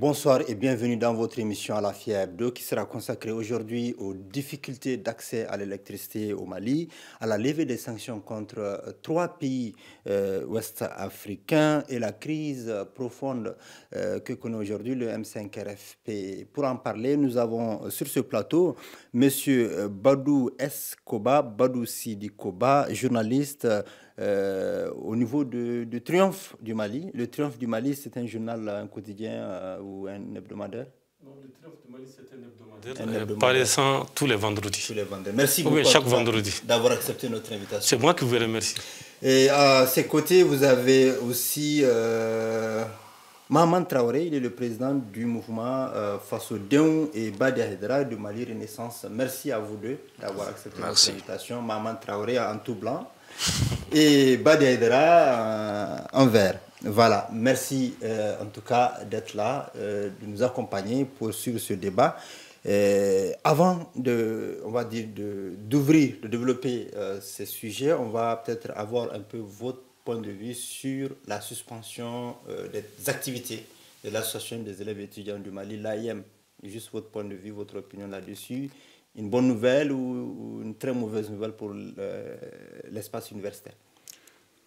Bonsoir et bienvenue dans votre émission à la FIA Hebdo qui sera consacrée aujourd'hui aux difficultés d'accès à l'électricité au Mali, à la levée des sanctions contre trois pays ouest-africains et la crise profonde que connaît aujourd'hui le M5 RFP. Pour en parler, nous avons sur ce plateau M. Badou S. Koba, Badou Sidi Koba, journaliste au niveau de Triomphe du Mali. Le Triomphe du Mali, c'est un journal, un quotidien ou un hebdomadaire? Non, le Triomphe du Mali, c'est un hebdomadaire paraissant tous les vendredis. Tous les vendredis. Merci beaucoup chaque vendredi. D'avoir accepté notre invitation. C'est moi qui vous remercie. Et à ses côtés, vous avez aussi Mahaman Traoré, il est le président du mouvement Faso Deun et Badi Haidara du Mali Renaissance. Merci à vous deux d'avoir accepté notre invitation. Mahaman Traoré en tout blanc et Badi Haidara en vert. Voilà, merci en tout cas d'être là, de nous accompagner pour suivre ce débat. Avant on va dire d'ouvrir, de développer ces sujets, on va peut-être avoir un peu votre point de vue sur la suspension des activités de l'association des élèves étudiants du Mali, l'AIM. Juste votre point de vue, votre opinion là-dessus. Une bonne nouvelle ou une très mauvaise nouvelle pour l'espace universitaire?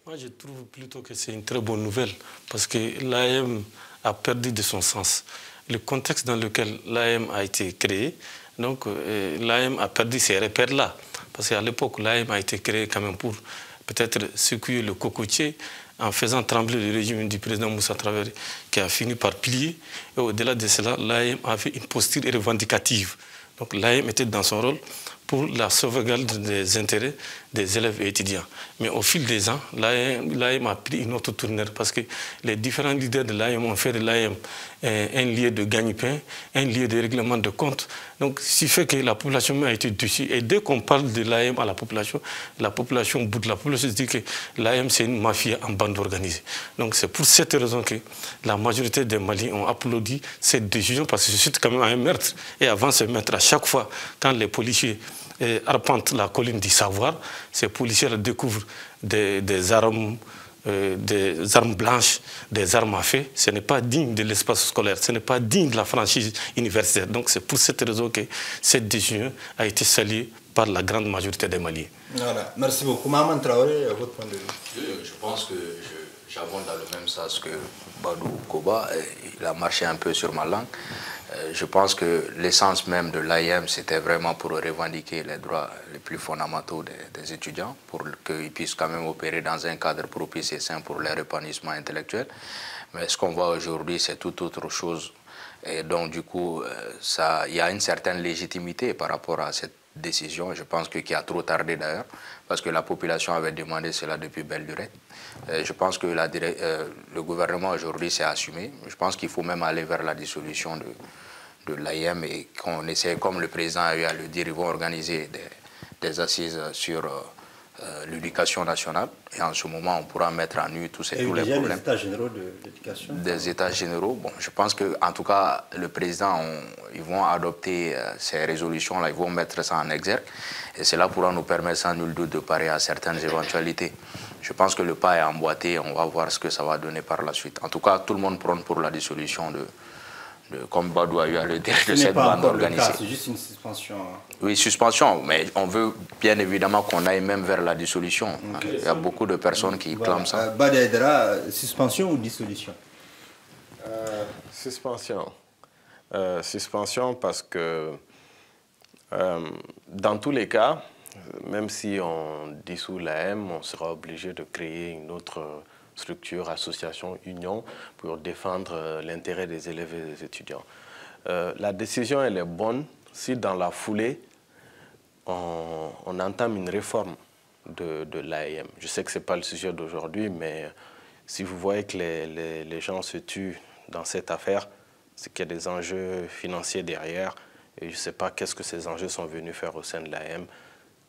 Moi, je trouve plutôt que c'est une très bonne nouvelle parce que l'AIM a perdu de son sens. Le contexte dans lequel l'AIM a été créé, donc l'AIM a perdu ses repères-là. Parce qu'à l'époque, l'AIM a été créé quand même pour peut-être secouer le cocotier en faisant trembler le régime du président Moussa Traoré, qui a fini par plier. Et au-delà de cela, l'AIM avait une posture revendicative. Donc l'AIM était dans son rôle pour la sauvegarde des intérêts des élèves et étudiants. Mais au fil des ans, l'AIM a pris une autre tournure parce que les différents leaders de l'AIM ont fait de l'AIM un lieu de gagne-pain, un lieu de règlement de comptes. Donc, ce qui fait que la population a été déçue. Et dès qu'on parle de l'AIM à la population boude. La population se dit que l'AIM, c'est une mafia en bande organisée. Donc, c'est pour cette raison que la majorité des Maliens ont applaudi cette décision parce que c'est suite quand même à un meurtre. Et avant ce meurtre, à chaque fois, quand les policiers arpentent la colline du savoir, ces policiers découvrent des armes blanches, des armes à feu. Ce n'est pas digne de l'espace scolaire, ce n'est pas digne de la franchise universitaire. Donc c'est pour cette raison que cette décision a été saluée par la grande majorité des Maliens. Voilà. Merci beaucoup. Mahaman Traoré, à votre point de vue. Je pense que j'abonde dans le même sens que Badou Koba. Il a marché un peu sur ma langue. Je pense que l'essence même de l'AIM, c'était vraiment pour revendiquer les droits les plus fondamentaux des étudiants, pour qu'ils puissent quand même opérer dans un cadre propice et sain pour leur épanouissement intellectuel. Mais ce qu'on voit aujourd'hui, c'est tout autre chose. Et donc, du coup, il y a une certaine légitimité par rapport à cette décision, je pense qui a trop tardé d'ailleurs, parce que la population avait demandé cela depuis belle durée. Je pense que le gouvernement aujourd'hui s'est assumé. Je pense qu'il faut même aller vers la dissolution de l'AIM et qu'on essaie, comme le président a eu à le dire, ils vont organiser des assises sur l'éducation nationale. Et en ce moment, on pourra mettre à nu tous les problèmes. Des états généraux de l'éducation. Des états généraux. Bon, je pense qu'en tout cas, le président, ils vont adopter ces résolutions-là, ils vont mettre ça en exergue. Et cela pourra nous permettre sans nul doute de parer à certaines éventualités. Je pense que le pas est emboîté, on va voir ce que ça va donner par la suite. En tout cas, tout le monde prône pour la dissolution comme Badou a eu à le dire, de cette bande organisée. C'est juste une suspension. Oui, suspension, mais on veut bien évidemment qu'on aille même vers la dissolution. Okay. Il y a beaucoup de personnes qui clament ça. Badi Haidara, suspension ou dissolution? Suspension. Suspension parce que dans tous les cas, même si on dissout l'AM, on sera obligé de créer une autre structure, association, union, pour défendre l'intérêt des élèves et des étudiants. La décision, elle est bonne si dans la foulée, on entame une réforme de l'AIM. Je sais que ce n'est pas le sujet d'aujourd'hui, mais si vous voyez que les gens se tuent dans cette affaire, c'est qu'il y a des enjeux financiers derrière, et je ne sais pas qu'est-ce que ces enjeux sont venus faire au sein de l'AIM.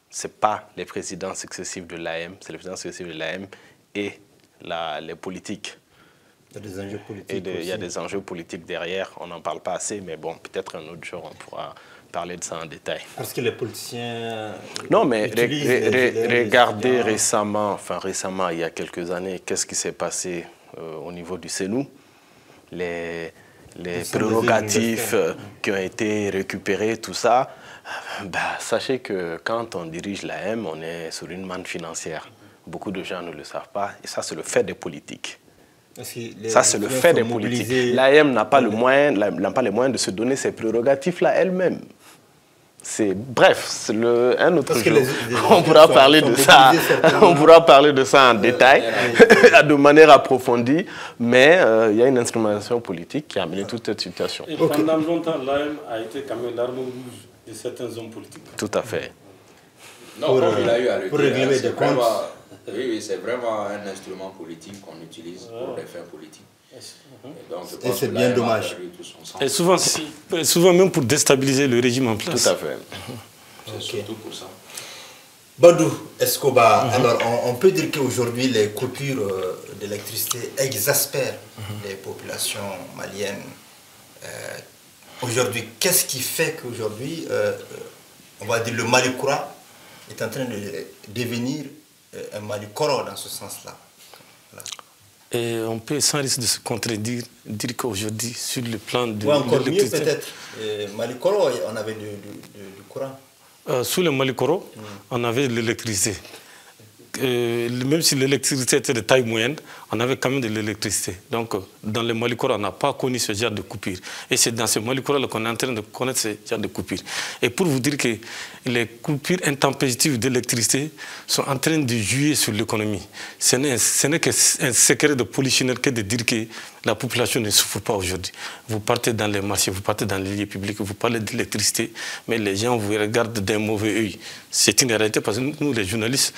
Ce n'est pas les présidents successifs de l'AIM, c'est les présidents successifs de l'AIM et les politiques. Il y a des enjeux politiques. Il y a des enjeux politiques derrière, on n'en parle pas assez, mais bon, peut-être un autre jour on pourra parler de ça en détail. Parce que les politiciens... Non, mais regardez récemment, il y a quelques années, qu'est-ce qui s'est passé au niveau du CENU. les prérogatives qui ont été récupérées, tout ça, sachez que quand on dirige l'AM, on est sur une manne financière. Beaucoup de gens ne le savent pas, et ça, c'est le fait des politiques. Ça, c'est le fait des politiques. L'AM n'a pas, les moyens de se donner ses prérogatives-là elle-même. Bref, c'est un autre jour. On pourra parler de ça. On pourra parler de ça en détail, de manière approfondie. Mais il y a une instrumentalisation politique qui a amené toute cette situation. Et pendant longtemps, l'AM a été quand même l'arme rouge de certains hommes politiques. Tout à fait. Non, comme il a eu à le pour régler des comptes. Oui, c'est vraiment un instrument politique qu'on utilise pour des fins politiques. Et c'est bien dommage. Et souvent même pour déstabiliser le régime en place. Tout à fait. C'est surtout pour ça. Badou Escobar, alors on peut dire qu'aujourd'hui les coupures d'électricité exaspèrent les populations maliennes. Aujourd'hui, qu'est-ce qui fait qu'aujourd'hui, on va dire le Mali Koura est en train de devenir un Mali Koro dans ce sens-là? Voilà. Et on peut, sans risque de se contredire, dire qu'aujourd'hui, sur le plan de encore mieux peut-être. Mali Koro, on avait du courant. Sous le Mali Koro, on avait de l'électricité. Même si l'électricité était de taille moyenne, on avait quand même de l'électricité. Donc, dans le Mali Koro, on n'a pas connu ce genre de coupure. Et c'est dans ce Mali Koro qu'on est en train de connaître ce genre de coupure. Et pour vous dire que les coupures intempestives d'électricité sont en train de jouer sur l'économie. Ce n'est qu'un secret de polichinelle que de dire que la population ne souffre pas aujourd'hui. Vous partez dans les marchés, vous partez dans les lieux publics, vous parlez d'électricité, mais les gens vous regardent d'un mauvais œil. C'est une réalité parce que nous, les journalistes,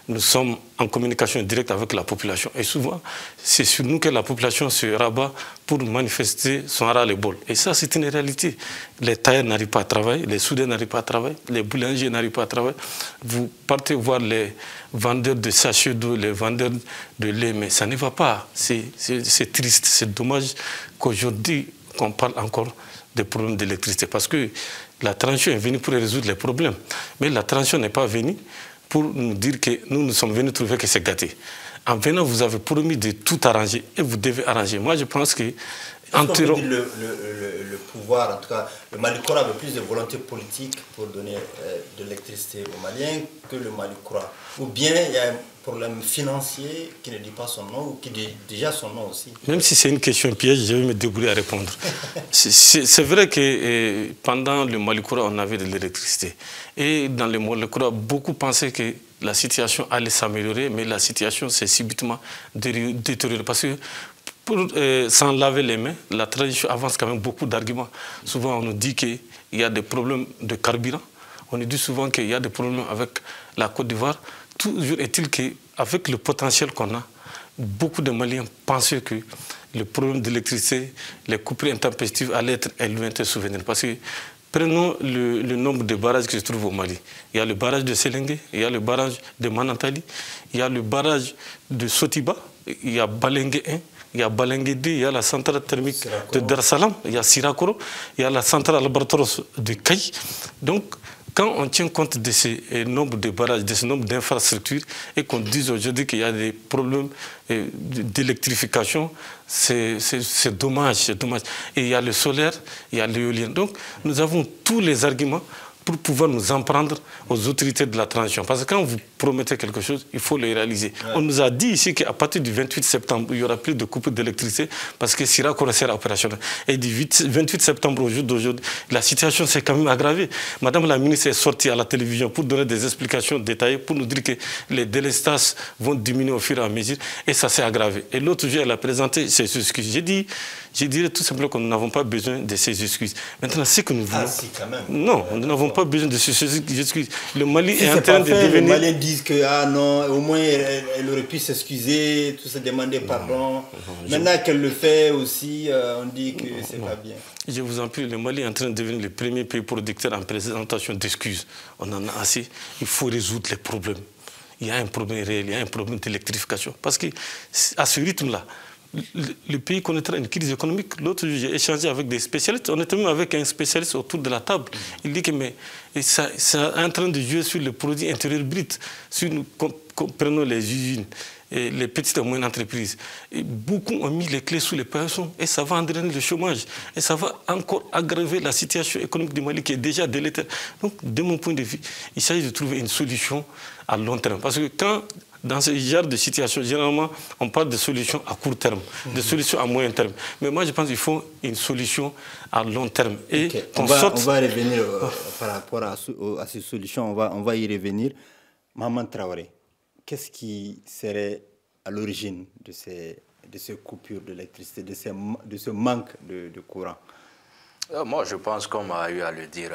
nous sommes en communication directe avec la population. Et souvent, c'est sur nous que la population se rabat pour manifester son ras-le-bol. Et ça, c'est une réalité. Les tailleurs n'arrivent pas à travailler, les soudeurs n'arrivent pas à travailler, les boulangers n'arrivent pas à travailler. Vous partez voir les vendeurs de sachets d'eau, les vendeurs de lait, mais ça ne va pas. C'est triste, c'est dommage qu'aujourd'hui, qu'on parle encore des problèmes d'électricité. Parce que la transition est venue pour résoudre les problèmes. Mais la transition n'est pas venue pour nous dire que nous sommes venus trouver que c'est gâté. En venant, vous avez promis de tout arranger et vous devez arranger. Moi, je pense que... Le pouvoir, en tout cas, le Mali Koura avait plus de volonté politique pour donner de l'électricité aux Maliens que le Mali Koura. Ou bien il y a un problème financier qui ne dit pas son nom ou qui dit déjà son nom aussi. Même si c'est une question piège, je vais me débrouiller à répondre. C'est vrai que pendant le Mali Koura, on avait de l'électricité. Et dans le Mali Koura, beaucoup pensaient que la situation allait s'améliorer, mais la situation s'est subitement détériorée. Parce que sans laver les mains, la transition avance quand même beaucoup d'arguments. Souvent, on nous dit qu'il y a des problèmes de carburant. On nous dit souvent qu'il y a des problèmes avec la Côte d'Ivoire. Toujours est-il qu'avec le potentiel qu'on a, beaucoup de Maliens pensaient que le problème d'électricité, les coupures intempestives allaient être un lointain souvenir. Parce que prenons le nombre de barrages qui se trouvent au Mali. Il y a le barrage de Sélengue, il y a le barrage de Manantali, il y a le barrage de Sotiba, il y a Balengue 1, il y a Balengue 2, il y a la centrale thermique de Dar Salam, il y a Sirakoro, il y a la centrale Albatros de Caille. Donc, quand on tient compte de ce nombre de barrages, de ce nombre d'infrastructures, et qu'on dise aujourd'hui qu'il y a des problèmes d'électrification, c'est dommage, c'est dommage. Et il y a le solaire, il y a l'éolien. Donc, nous avons tous les arguments pour pouvoir nous en prendre aux autorités de la transition. Parce que quand vous promettez quelque chose, il faut le réaliser. Ouais. On nous a dit ici qu'à partir du 28 septembre, il n'y aura plus de coupure d'électricité parce que Sirakoro sera opérationnel. Et du 28 septembre au jour d'aujourd'hui, la situation s'est quand même aggravée. Madame la ministre est sortie à la télévision pour donner des explications détaillées, pour nous dire que les délestages vont diminuer au fur et à mesure, et ça s'est aggravé. Et l'autre jour, elle a présenté ses excuses. Je dirais tout simplement que nous n'avons pas besoin de ces excuses. Maintenant, ce que nous voulons... Ah si, quand même. Non, nous n'avons pas besoin de ces excuses. Le Mali est en train de devenir... Les Maliens disent que, ah non, au moins elle aurait pu s'excuser, tout se demander pardon. Maintenant qu'elle le fait aussi, on dit que c'est pas bien. Je vous en prie, le Mali est en train de devenir le premier pays producteur en présentation d'excuses. On en a assez. Il faut résoudre les problèmes. Il y a un problème réel, il y a un problème d'électrification. Parce qu'à ce rythme-là, le pays connaîtra une crise économique. L'autre jour, j'ai échangé avec des spécialistes. On était même avec un spécialiste autour de la table. Il dit que ça est en train de jouer sur le produit intérieur brut. Si nous prenons les usines les petites et moyennes entreprises. Et beaucoup ont mis les clés sous les personnes et ça va entraîner le chômage. Et ça va encore aggraver la situation économique du Mali qui est déjà délétère. Donc, de mon point de vue, il s'agit de trouver une solution à long terme. Parce que quand, dans ce genre de situation, généralement, on parle de solutions à court terme, de solutions à moyen terme. Mais moi, je pense qu'il faut une solution à long terme. Et on va revenir par rapport à ces solutions, on va y revenir. Maman Traoré, qu'est-ce qui serait à l'origine de ces coupures d'électricité, de ce manque de courant? Moi, je pense, comme a eu à le dire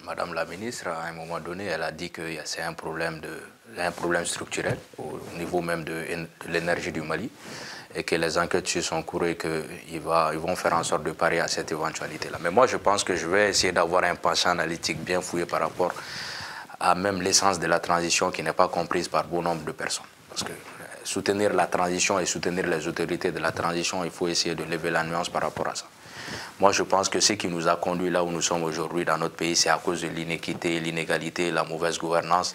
Madame la ministre, à un moment donné, elle a dit que c'est un problème structurel au niveau même de l'énergie du Mali et que les enquêtes sont en cours et qu'ils vont faire en sorte de parer à cette éventualité-là. Mais moi, je pense que je vais essayer d'avoir un penchant analytique bien fouillé par rapport à même l'essence de la transition qui n'est pas comprise par bon nombre de personnes. Parce que soutenir la transition et soutenir les autorités de la transition, il faut essayer de lever la nuance par rapport à ça. Moi, je pense que ce qui nous a conduit là où nous sommes aujourd'hui dans notre pays, c'est à cause de l'inéquité, l'inégalité, la mauvaise gouvernance.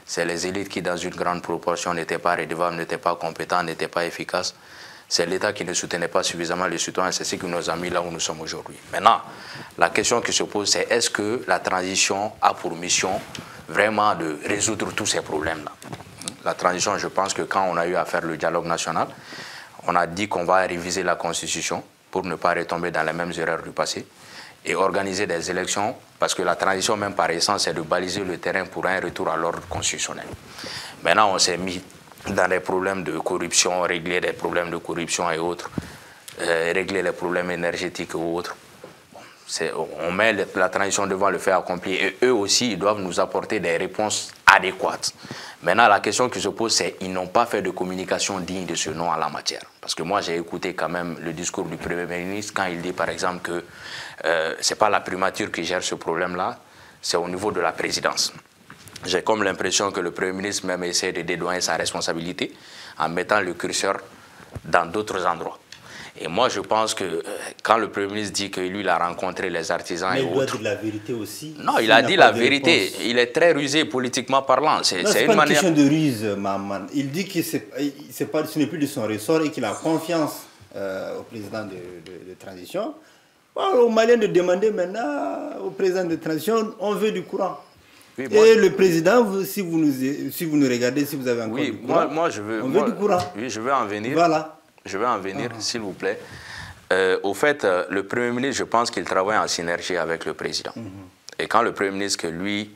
C'est les élites qui, dans une grande proportion, n'étaient pas redevables, n'étaient pas compétents, n'étaient pas efficaces. C'est l'État qui ne soutenait pas suffisamment les citoyens. C'est ce qui nous a mis là où nous sommes aujourd'hui. Maintenant, la question qui se pose, c'est est-ce que la transition a pour mission vraiment de résoudre tous ces problèmes-là? La transition, je pense que quand on a eu à faire le dialogue national, on a dit qu'on va réviser la Constitution pour ne pas retomber dans les mêmes erreurs du passé et organiser des élections, parce que la transition, même par essence, c'est de baliser le terrain pour un retour à l'ordre constitutionnel. Maintenant, on s'est mis dans des problèmes de corruption, régler des problèmes de corruption et autres, régler les problèmes énergétiques et autres. On met la transition devant le fait accompli et eux aussi, ils doivent nous apporter des réponses adéquates. Maintenant, la question qui se pose, c'est qu'ils n'ont pas fait de communication digne de ce nom en la matière. Parce que moi, j'ai écouté quand même le discours du Premier ministre quand il dit, par exemple, que ce n'est pas la primature qui gère ce problème-là, c'est au niveau de la présidence. J'ai comme l'impression que le Premier ministre même essaie de dédouaner sa responsabilité en mettant le curseur dans d'autres endroits. Et moi, je pense que quand le Premier ministre dit que lui, il a rencontré les artisans mais et autres... il doit dire la vérité aussi. Non, il a dit la vérité. Il est très rusé politiquement parlant. C'est pas une question de ruse, Maman. Il dit que ce n'est plus de son ressort et qu'il a confiance au président de transition. Aux Maliens de demander maintenant au président de transition, on veut du courant. Oui, moi, et le président, si vous nous regardez, si vous avez encore du courant, moi je veux, on veut du courant. Oui, je veux en venir. Voilà. Je vais en venir, s'il vous plaît. Au fait, le Premier ministre, je pense qu'il travaille en synergie avec le Président. Et quand le Premier ministre, que lui,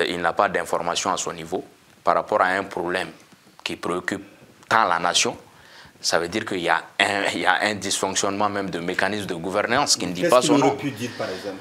il n'a pas d'informations à son niveau par rapport à un problème qui préoccupe tant la nation, ça veut dire qu'il y a un dysfonctionnement même de mécanisme de gouvernance qui ne dit pas son nom. Qu'est-ce qu'il aurait pu dire, par exemple?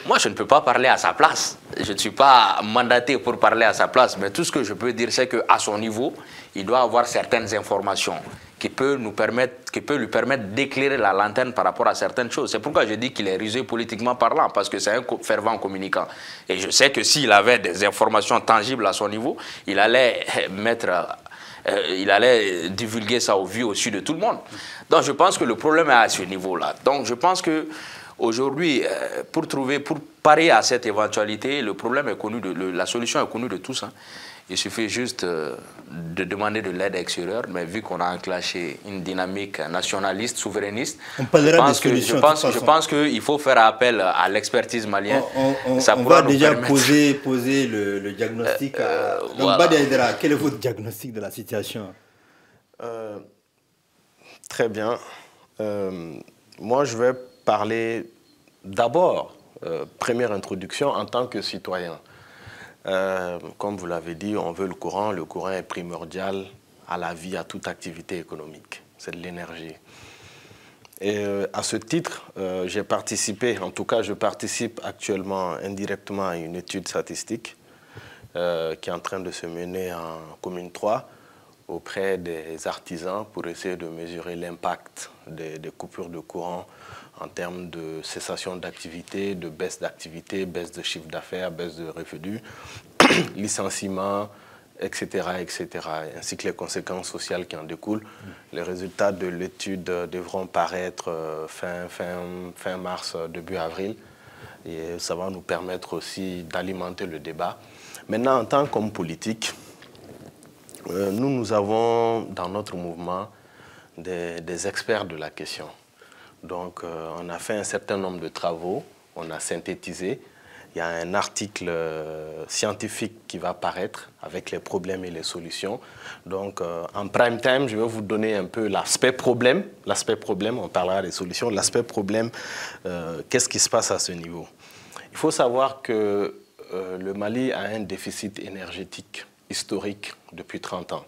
Moi, je ne peux pas parler à sa place. Je ne suis pas mandaté pour parler à sa place. Mais tout ce que je peux dire, c'est qu'à son niveau, il doit avoir certaines informations qui peut lui permettre d'éclairer la lanterne par rapport à certaines choses. C'est pourquoi je dis qu'il est rusé politiquement parlant, parce que c'est un fervent communicant. Et je sais que s'il avait des informations tangibles à son niveau, il allait divulguer ça au vu au-dessus de tout le monde. Donc je pense que le problème est à ce niveau-là. Donc je pense que aujourd'hui, pour parer à cette éventualité, le problème est connu, la solution est connue de tous. Hein. Il suffit juste de demander de l'aide extérieure, mais vu qu'on a enclenché une dynamique nationaliste, souverainiste, je pense qu'il faut faire appel à l'expertise malienne. On va déjà poser le diagnostic. Donc, voilà. Badi Aïdara, quel est votre diagnostic de la situation? Très bien. Moi, je vais parler d'abord, première introduction, en tant que citoyen. Comme vous l'avez dit, on veut le courant. Le courant est primordial à la vie, à toute activité économique. C'est de l'énergie. Et à ce titre, j'ai participé, en tout cas je participe actuellement indirectement à une étude statistique qui est en train de se mener en commune 3 auprès des artisans pour essayer de mesurer l'impact des coupures de courant en termes de cessation d'activité, de baisse d'activité, baisse de chiffre d'affaires, baisse de revenus, licenciement, etc., ainsi que les conséquences sociales qui en découlent. Les résultats de l'étude devront paraître fin mars, début avril, et ça va nous permettre aussi d'alimenter le débat. Maintenant, en tant qu'homme politique, Nous avons dans notre mouvement des experts de la question. Donc, on a fait un certain nombre de travaux, on a synthétisé. Il y a un article scientifique qui va paraître avec les problèmes et les solutions. Donc, en prime time, je vais vous donner un peu l'aspect problème. L'aspect problème, on parlera des solutions. L'aspect problème, qu'est-ce qui se passe à ce niveau? Il faut savoir que le Mali a un déficit énergétique historique depuis 30 ans.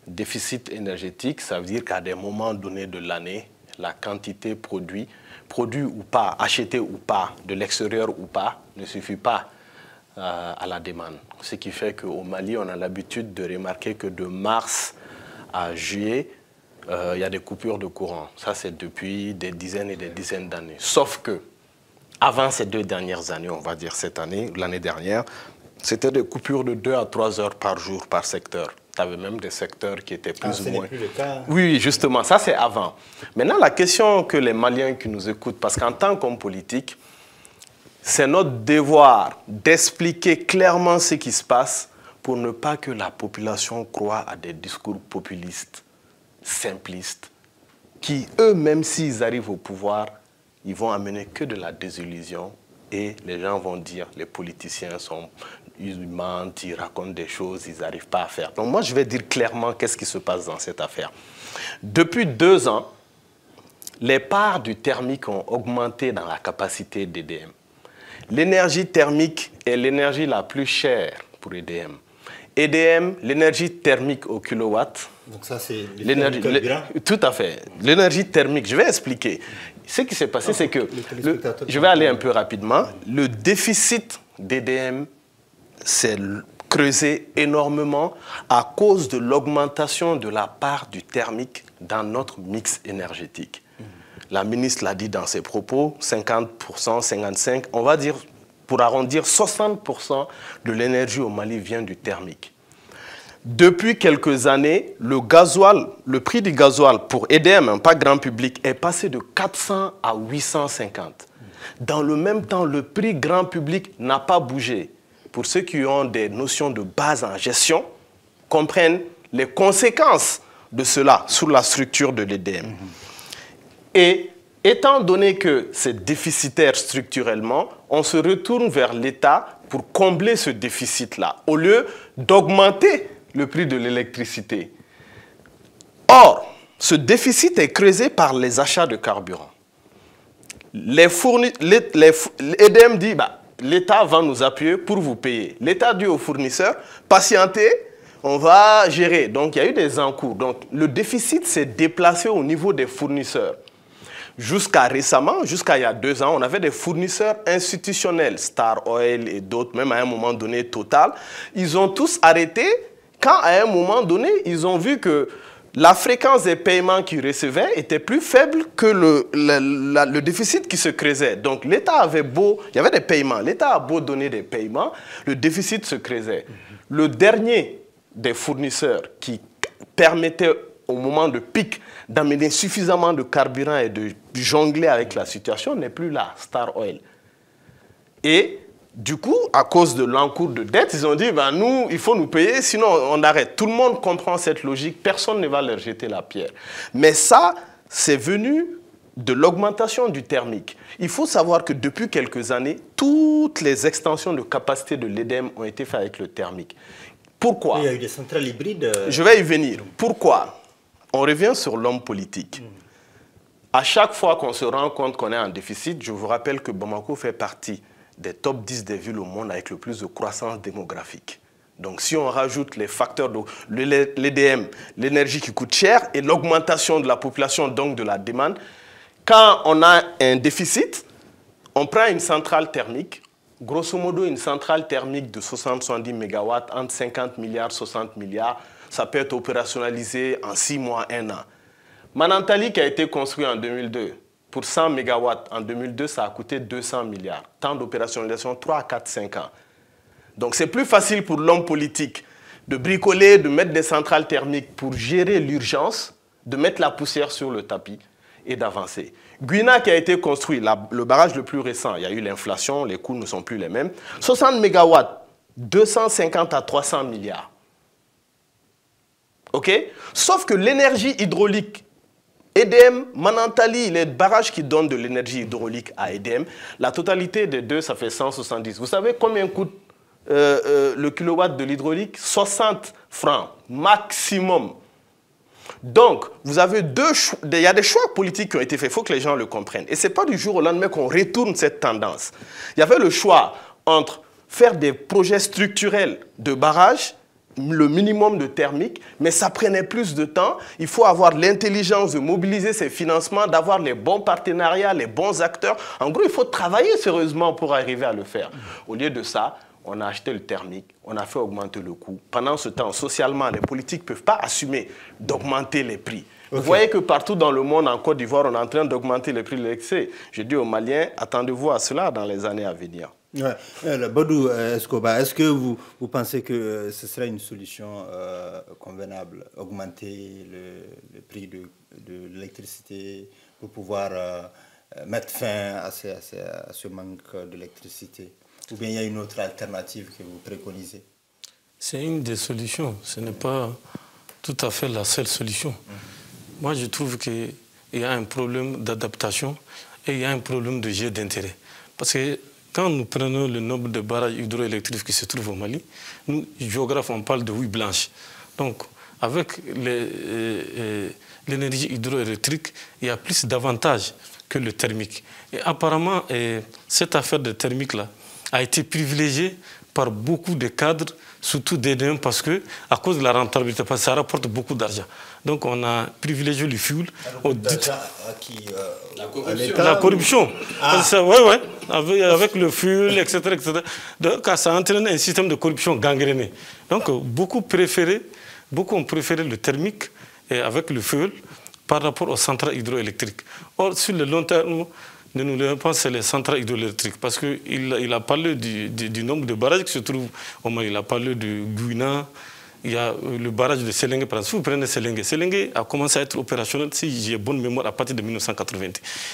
Déficit énergétique, ça veut dire qu'à des moments donnés de l'année, la quantité produit ou pas, acheté ou pas, de l'extérieur ou pas, ne suffit pas à la demande. Ce qui fait qu'au Mali, on a l'habitude de remarquer que de mars à juillet, il y a des coupures de courant. Ça, c'est depuis des dizaines et des dizaines d'années. Sauf que, avant ces 2 dernières années, on va dire cette année, l'année dernière, c'était des coupures de 2 à 3 heures par jour, par secteur. Tu avais même des secteurs qui étaient plus ou moins... Plus le cas. Oui, justement, ça c'est avant. Maintenant, la question que les Maliens qui nous écoutent, parce qu'en tant qu'homme politique, c'est notre devoir d'expliquer clairement ce qui se passe pour ne pas que la population croie à des discours populistes, simplistes, qui eux-mêmes, s'ils arrivent au pouvoir, ils vont amener que de la désillusion et les gens vont dire les politiciens sont... Ils mentent, ils racontent des choses, ils n'arrivent pas à faire. Donc moi, je vais dire clairement qu'est-ce qui se passe dans cette affaire. Depuis 2 ans, les parts du thermique ont augmenté dans la capacité d'EDM. L'énergie thermique est l'énergie la plus chère pour EDM. EDM, l'énergie thermique au kilowatt. Donc ça, c'est l'énergie. Tout à fait. L'énergie thermique, je vais expliquer. Ce qui s'est passé, c'est que, je vais aller un peu rapidement, le déficit d'EDM s'est creusé énormément à cause de l'augmentation de la part du thermique dans notre mix énergétique. La ministre l'a dit dans ses propos, 50%, 55%, on va dire, pour arrondir, 60% de l'énergie au Mali vient du thermique. Depuis quelques années, le prix du gasoil pour EDM, pas grand public, est passé de 400 à 850. Dans le même temps, le prix grand public n'a pas bougé. Pour ceux qui ont des notions de base en gestion, comprennent les conséquences de cela sur la structure de l'EDM. Et étant donné que c'est déficitaire structurellement, on se retourne vers l'État pour combler ce déficit-là, au lieu d'augmenter le prix de l'électricité. Or, ce déficit est creusé par les achats de carburant. L'EDM dit, l'État va nous appuyer pour vous payer. L'État dit aux fournisseurs, patientez, on va gérer. Donc, il y a eu des encours. Donc, le déficit s'est déplacé au niveau des fournisseurs. Jusqu'à récemment, jusqu'à il y a 2 ans, on avait des fournisseurs institutionnels, Star Oil et d'autres, même à un moment donné, Total. Ils ont tous arrêté quand, à un moment donné, ils ont vu que la fréquence des paiements qu'ils recevaient était plus faible que le déficit qui se creusait. Donc l'État avait beau, il y avait des paiements, l'État a beau donner des paiements, le déficit se creusait. Le dernier des fournisseurs qui permettait au moment de pic d'amener suffisamment de carburant et de jongler avec la situation n'est plus là, Star Oil. Et du coup, à cause de l'encours de dette, ils ont dit, nous, il faut nous payer, sinon on arrête. Tout le monde comprend cette logique, personne ne va leur jeter la pierre. Mais ça, c'est venu de l'augmentation du thermique. Il faut savoir que depuis quelques années, toutes les extensions de capacité de l'EDM ont été faites avec le thermique. Pourquoi? Il y a eu des centrales hybrides. Je vais y venir. Pourquoi? On revient sur l'homme politique. À chaque fois qu'on se rend compte qu'on est en déficit, je vous rappelle que Bamako fait partie des top 10 des villes au monde avec le plus de croissance démographique. Donc si on rajoute les facteurs de l'EDM, l'énergie qui coûte cher et l'augmentation de la population, donc de la demande, quand on a un déficit, on prend une centrale thermique, grosso modo une centrale thermique de 60-70 MW, entre 50 milliards, 60 milliards, ça peut être opérationnalisé en 6 mois, 1 an. Manantali qui a été construit en 2002, pour 100 MW en 2002, ça a coûté 200 milliards. Temps d'opérationnalisation, 3 à 4, 5 ans. Donc c'est plus facile pour l'homme politique de bricoler, de mettre des centrales thermiques pour gérer l'urgence, de mettre la poussière sur le tapis et d'avancer. Guina qui a été construit, le barrage le plus récent, il y a eu l'inflation, les coûts ne sont plus les mêmes. 60 MW, 250 à 300 milliards. OK? Sauf que l'énergie hydraulique, EDM, Manantali, les barrages qui donnent de l'énergie hydraulique à EDM, la totalité des deux, ça fait 170. Vous savez combien coûte le kilowatt de l'hydraulique? 60 francs maximum. Donc, vous avez il y a des choix politiques qui ont été faits, il faut que les gens le comprennent. Et ce n'est pas du jour au lendemain qu'on retourne cette tendance. Il y avait le choix entre faire des projets structurels de barrages, le minimum de thermique, mais ça prenait plus de temps. Il faut avoir l'intelligence de mobiliser ces financements, d'avoir les bons partenariats, les bons acteurs. En gros, il faut travailler sérieusement pour arriver à le faire. Au lieu de ça, on a acheté le thermique, on a fait augmenter le coût. Pendant ce temps, socialement, les politiques ne peuvent pas assumer d'augmenter les prix. Vous voyez que partout dans le monde, en Côte d'Ivoire, on est en train d'augmenter les prix de l'électricité. Je dis aux Maliens, attendez-vous à cela dans les années à venir. Ouais. Badou Escobar, est-ce que vous pensez que ce serait une solution convenable, augmenter le prix de l'électricité pour pouvoir mettre fin à ce manque d'électricité? Ou bien il y a une autre alternative que vous préconisez? C'est une des solutions, ce n'est pas tout à fait la seule solution. Moi, je trouve qu'il y a un problème d'adaptation et il y a un problème de jeu d'intérêt. Parce que quand nous prenons le nombre de barrages hydroélectriques qui se trouvent au Mali, nous, géographes, on parle de houille blanche. Donc, avec l'énergie hydroélectrique, il y a plus d'avantages que le thermique. Et apparemment, cette affaire de thermique-là a été privilégiée par beaucoup de cadres, surtout d'EDM, parce que, à cause de la rentabilité, parce que ça rapporte beaucoup d'argent. Donc on a privilégié le fuel. La corruption. Avec le fuel, etc., etc. Donc ça entraîne un système de corruption gangréné. Donc beaucoup ont préféré le thermique avec le fuel par rapport aux centrales hydroélectriques. Or, sur le long terme, nous pensons c'est les centrales hydroélectriques, parce qu'il a parlé du nombre de barrages qui se trouvent au Mali. Il a parlé de Gouina, il y a le barrage de Selengue. Si vous prenez Selengue, Selengue a commencé à être opérationnel, si j'ai bonne mémoire, à partir de 1980.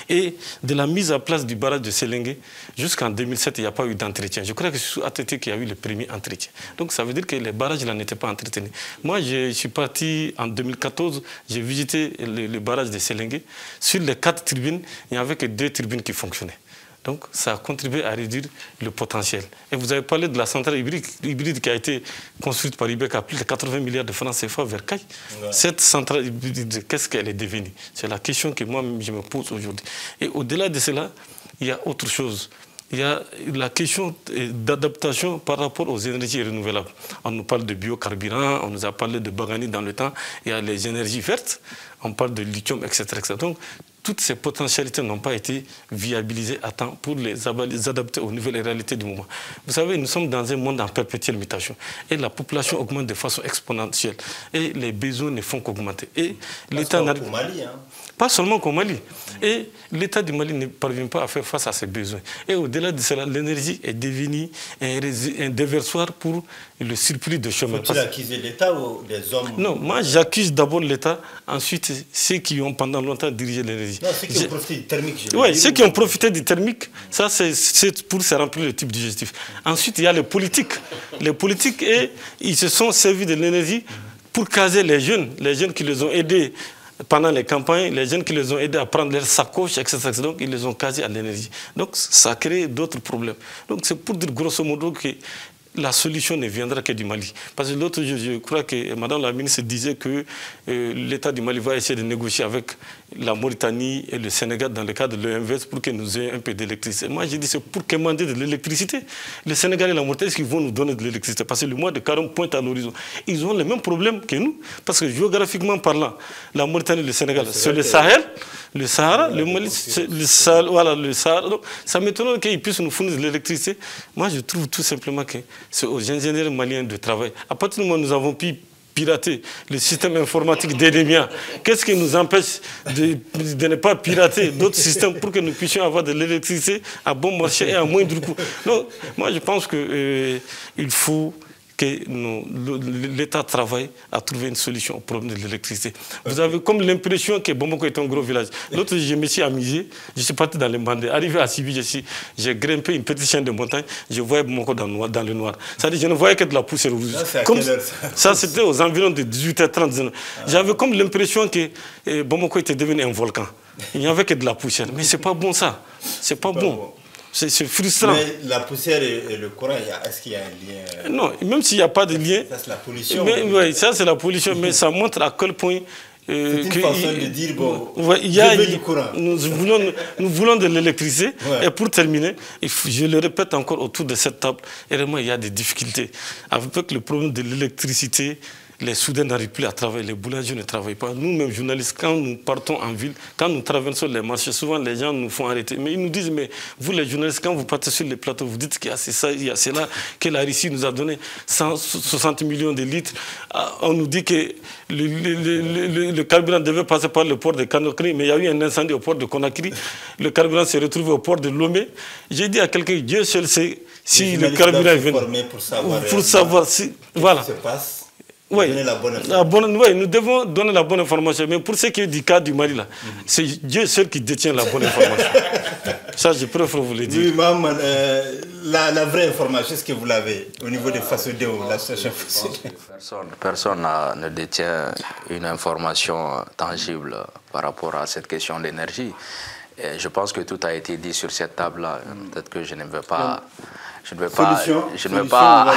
Et de la mise en place du barrage de Selengue jusqu'en 2007, il n'y a pas eu d'entretien. Je crois que c'est sous ATT qu'il y a eu le premier entretien. Donc ça veut dire que les barrages là n'étaient pas entretenus. Moi, je suis parti en 2014, j'ai visité le barrage de Selengue. Sur les 4 turbines, il n'y avait que 2 turbines qui fonctionnaient. Donc, ça a contribué à réduire le potentiel. Et vous avez parlé de la centrale hybride qui a été construite par IBEC à plus de 80 milliards de francs CFA vers Caille. Ouais. Cette centrale hybride, qu'est-ce qu'elle est devenue? C'est la question que moi, je me pose aujourd'hui. Et au-delà de cela, il y a autre chose. Il y a la question d'adaptation par rapport aux énergies renouvelables. On nous parle de biocarburants, on nous a parlé de Bagani dans le temps. Il y a les énergies vertes, on parle de lithium, etc., etc. Donc, toutes ces potentialités n'ont pas été viabilisées à temps pour les adapter aux nouvelles réalités du moment. Vous savez, nous sommes dans un monde en perpétuelle mutation. Et la population augmente de façon exponentielle. Et les besoins ne font qu'augmenter. Et l'État n'arrive pas. Pas seulement qu'au Mali. Et l'État du Mali ne parvient pas à faire face à ses besoins. Et au-delà de cela, l'énergie est devenue un déversoir pour le surplus de chemin. Faut-il accuser l'État ou des hommes? Non, moi j'accuse d'abord l'État, ensuite ceux qui ont pendant longtemps dirigé l'énergie. Non, ceux qui ont profité du thermique. Oui, ceux qui ont profité du thermique, ça c'est pour se remplir le type digestif. Ensuite, il y a les politiques. Les politiques, ils se sont servis de l'énergie pour caser les jeunes qui les ont aidés pendant les campagnes, les jeunes qui les ont aidés à prendre leurs sacoches, etc. Donc, ils les ont casés à l'énergie. Donc, ça crée d'autres problèmes. Donc, c'est pour dire grosso modo que la solution ne viendra que du Mali. Parce que l'autre jour, je crois que Madame la ministre disait que l'État du Mali va essayer de négocier avec la Mauritanie et le Sénégal dans le cadre de l'EMVS pour que nous ayons un peu d'électricité. Moi, j'ai dit c'est pour commander de l'électricité. Le Sénégal et la Mauritanie, est-ce qu'ils vont nous donner de l'électricité? Parce que le mois de Carême pointe à l'horizon. Ils ont les mêmes problèmes que nous. Parce que géographiquement parlant, la Mauritanie et le Sénégal, c'est le Sahel, le Sahara, le Mali, c'est le Sahel, voilà, le Sahara. Donc, ça m'étonne qu'ils puissent nous fournir de l'électricité. Moi, je trouve tout simplement que c'est aux ingénieurs maliens de travail. À partir du moment où nous avons pu pirater le système informatique d'Edemia, qu'est-ce qui nous empêche de ne pas pirater d'autres systèmes pour que nous puissions avoir de l'électricité à bon marché et à moindre coût? Donc, moi, je pense qu'il faut que l'État travaille à trouver une solution au problème de l'électricité. Vous avez comme l'impression que Bamako est un gros village. L'autre, je me suis amusé, je suis parti dans les Mandés. Arrivé à Sibi, j'ai grimpé une petite chaîne de montagne, je voyais Bamako dans le noir. C'est-à-dire je ne voyais que de la poussière rouge. Ça, c'était aux environs de 18h30. J'avais comme l'impression que Bamako était devenu un volcan. Il n'y avait que de la poussière. Mais ce n'est pas bon ça. C'est pas bon. C'est frustrant. Mais la poussière et le courant, est-ce qu'il y a un lien? Non, même s'il n'y a pas de lien. Ça, c'est la pollution. Oui, ça, c'est la pollution. Mais ça montre à quel point. C'est une façon de dire, bon, je veux du courant. Nous voulons de l'électricité. Ouais. Et pour terminer, je le répète encore autour de cette table, vraiment, il y a des difficultés. Avec le problème de l'électricité, les Soudanais n'arrivent plus à travailler, les boulangers ne travaillent pas. Nous-mêmes, journalistes, quand nous partons en ville, quand nous traversons les marchés, souvent les gens nous font arrêter. Mais ils nous disent, mais vous les journalistes, quand vous partez sur les plateaux, vous dites qu'il y a ça, il y a cela, que la Russie nous a donné 160 millions de litres. On nous dit que le carburant devait passer par le port de Conakry, mais il y a eu un incendie au port de Conakry. Le carburant s'est retrouvé au port de Lomé. J'ai dit à quelqu'un, Dieu seul sait si le carburant est venu. Pour savoir si... Voilà. Ce qui se passe. Oui, nous devons donner la bonne information. Mais pour ce qui est du cas du Mali, c'est Dieu seul qui détient la bonne information. Ça, je préfère vous le dire. Oui, maman, la vraie information, est-ce que vous l'avez au niveau des Fassodé ou la situation? Personne ne détient une information tangible par rapport à cette question d'énergie. Je pense que tout a été dit sur cette table-là. Peut-être que je ne veux pas... Je ne veux pas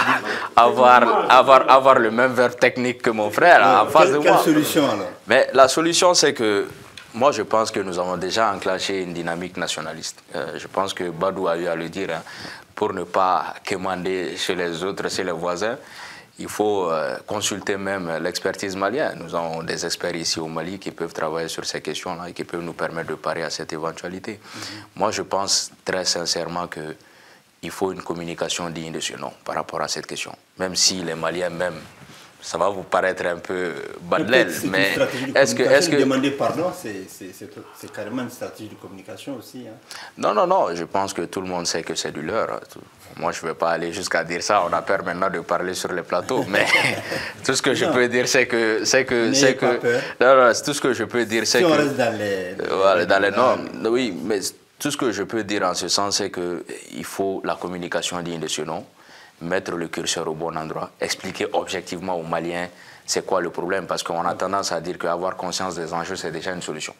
avoir le même verbe technique que mon frère en face de moi. Quelle solution alors? Mais la solution, c'est que moi, je pense que nous avons déjà enclenché une dynamique nationaliste. Je pense que Badou a eu à le dire, hein, pour ne pas quémander chez les autres, chez les voisins. Il faut consulter même l'expertise malienne. Nous avons des experts ici au Mali qui peuvent travailler sur ces questions-là et qui peuvent nous permettre de parer à cette éventualité. Moi, je pense très sincèrement que il faut une communication digne de ce nom par rapport à cette question. Même si les Maliens même, ça va vous paraître un peu bas de l'aile, mais est-ce que demander pardon, c'est carrément une stratégie de communication aussi, hein? Non, je pense que tout le monde sait que c'est du leurre. Moi, je ne vais pas aller jusqu'à dire ça. On a peur maintenant de parler sur les plateaux, mais tout ce que je peux dire, c'est que tout ce que je peux dire, c'est que... Si on reste dans les normes, oui, mais tout ce que je peux dire en ce sens, c'est qu'il faut la communication digne de ce nom, mettre le curseur au bon endroit, expliquer objectivement aux Maliens c'est quoi le problème, parce qu'on a tendance à dire qu'avoir conscience des enjeux, c'est déjà une solution.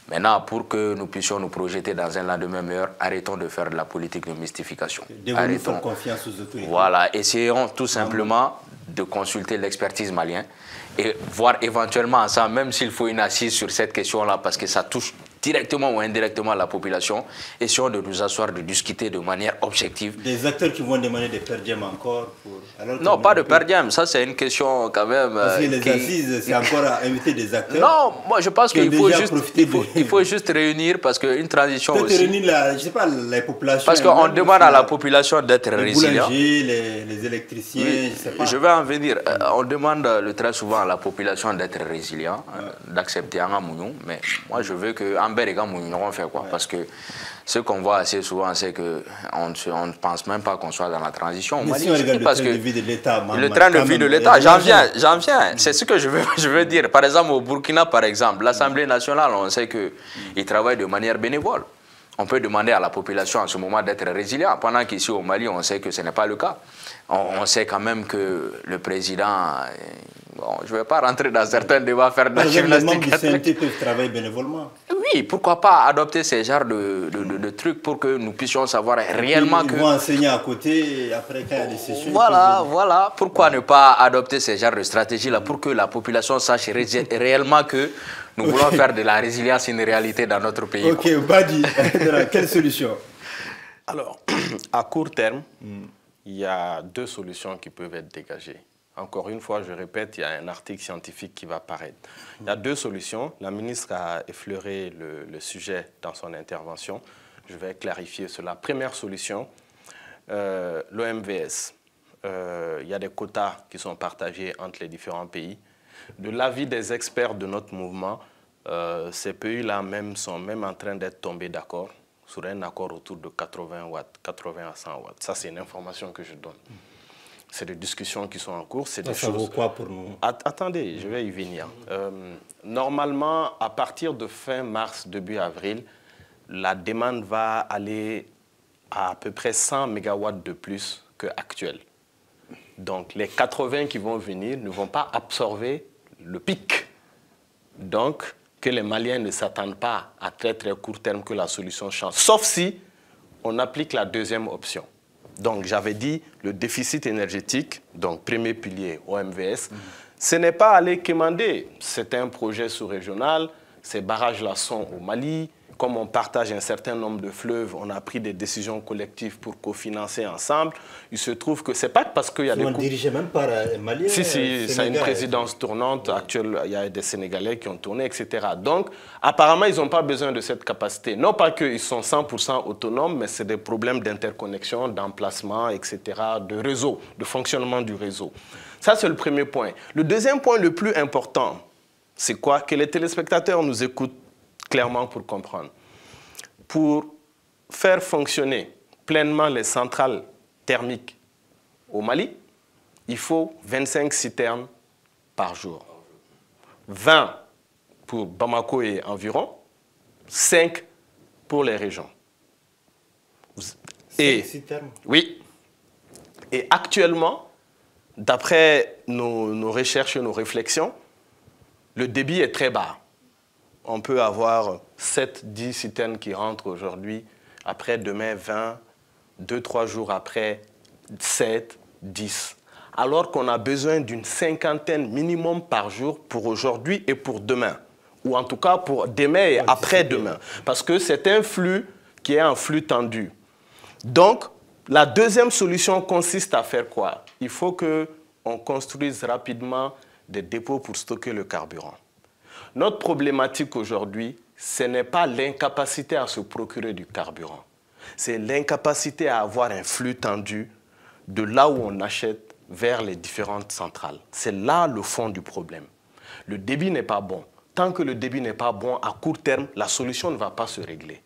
Maintenant, pour que nous puissions nous projeter dans un lendemain meilleur, arrêtons de faire de la politique de mystification. Devons-nous faire confiance aux autorités? Voilà, essayons tout simplement de consulter l'expertise malienne et voir éventuellement ensemble, même s'il faut une assise sur cette question-là, parce que ça touche directement ou indirectement la population, essayons de nous asseoir, de discuter de manière objective. Des acteurs qui vont demander des per diem encore non, pas de per diem, ça c'est une question quand même... Parce que les assises, c'est encore à inviter des acteurs. Non, moi je pense qu'il faut juste réunir, parce qu'une transition aussi... réunir, je sais pas, la population... Parce qu'on demande à la population d'être résilient. Les boulangers, les électriciens, oui, je sais pas. Je vais en venir. On demande très souvent à la population d'être résilient, d'accepter un mouillon, mais moi je veux que... on fait quoi? Parce que ce qu'on voit assez souvent, c'est qu'on ne pense même pas qu'on soit dans la transition. Mais si on regarde le train de vie de l'État... Le train de vie de l'État, j'en viens. C'est ce que je veux dire. Par exemple, au Burkina, par exemple, l'Assemblée nationale, on sait qu'ils travaillent de manière bénévole. On peut demander à la population en ce moment d'être résilient, pendant qu'ici au Mali, on sait que ce n'est pas le cas. On sait quand même que le président... Bon, je ne vais pas rentrer dans certains débats, faire de la gymnastique. Les membres du CNT peuvent travailler bénévolement. Oui, pourquoi pas adopter ces genres de trucs pour que nous puissions savoir réellement que... Ils vont enseigner à côté et après quand il y a des sessions... Voilà. Pourquoi ne pas adopter ces genres de stratégies-là pour que la population sache réellement que nous voulons faire de la résilience une réalité dans notre pays. Ok, Badi, quelle solution? Alors, à court terme, il y a deux solutions qui peuvent être dégagées. Encore une fois, je répète, il y a un article scientifique qui va paraître. Il y a deux solutions. La ministre a effleuré le sujet dans son intervention. Je vais clarifier cela. Première solution, l'OMVS. Il y a des quotas qui sont partagés entre les différents pays. De l'avis des experts de notre mouvement, ces pays-là sont même en train d'être tombés d'accord sur un accord autour de 80 watts, 80 à 100 watts. Ça, c'est une information que je donne. C'est des discussions qui sont en cours. Ça vaut quoi pour nous? Attendez, je vais y venir. Normalement, à partir de fin mars, début avril, la demande va aller à peu près 100 MW de plus qu'actuel. Donc, les 80 qui vont venir ne vont pas absorber le pic. Donc, que les Maliens ne s'attendent pas à très très court terme que la solution change. Sauf si on applique la deuxième option. Donc, j'avais dit le déficit énergétique, donc premier pilier OMVS, ce n'est pas aller quémander. C'est un projet sous-régional. Ces barrages-là sont au Mali. Comme on partage un certain nombre de fleuves, on a pris des décisions collectives pour cofinancer ensemble. Il se trouve que ce n'est pas parce qu'il y a des... On dirigé même par Mali. Si, c'est une présidence tournante actuelle. Il y a des Sénégalais qui ont tourné, etc. Donc, apparemment, ils n'ont pas besoin de cette capacité. Non pas qu'ils sont 100% autonomes, mais c'est des problèmes d'interconnexion, d'emplacement, etc., de réseau, de fonctionnement du réseau. Ça, c'est le premier point. Le deuxième point le plus important, c'est quoi? Que les téléspectateurs nous écoutent clairement pour comprendre. Pour faire fonctionner pleinement les centrales thermiques au Mali, il faut 25 citernes par jour. 20 pour Bamako et environ, 5 pour les régions. 5 citernes? Oui. Et actuellement, d'après nos recherches et nos réflexions, le débit est très bas. On peut avoir 7-10 citernes qui rentrent aujourd'hui, après demain 20, 2-3 jours après 7, 10. Alors qu'on a besoin d'une cinquantaine minimum par jour pour aujourd'hui et pour demain. Ou en tout cas pour demain et après-demain. Parce que c'est un flux qui est un flux tendu. Donc, la deuxième solution consiste à faire quoi? Il faut qu'on construise rapidement des dépôts pour stocker le carburant. Notre problématique aujourd'hui, ce n'est pas l'incapacité à se procurer du carburant. C'est l'incapacité à avoir un flux tendu de là où on achète vers les différentes centrales. C'est là le fond du problème. Le débit n'est pas bon. Tant que le débit n'est pas bon, à court terme, la solution ne va pas se régler.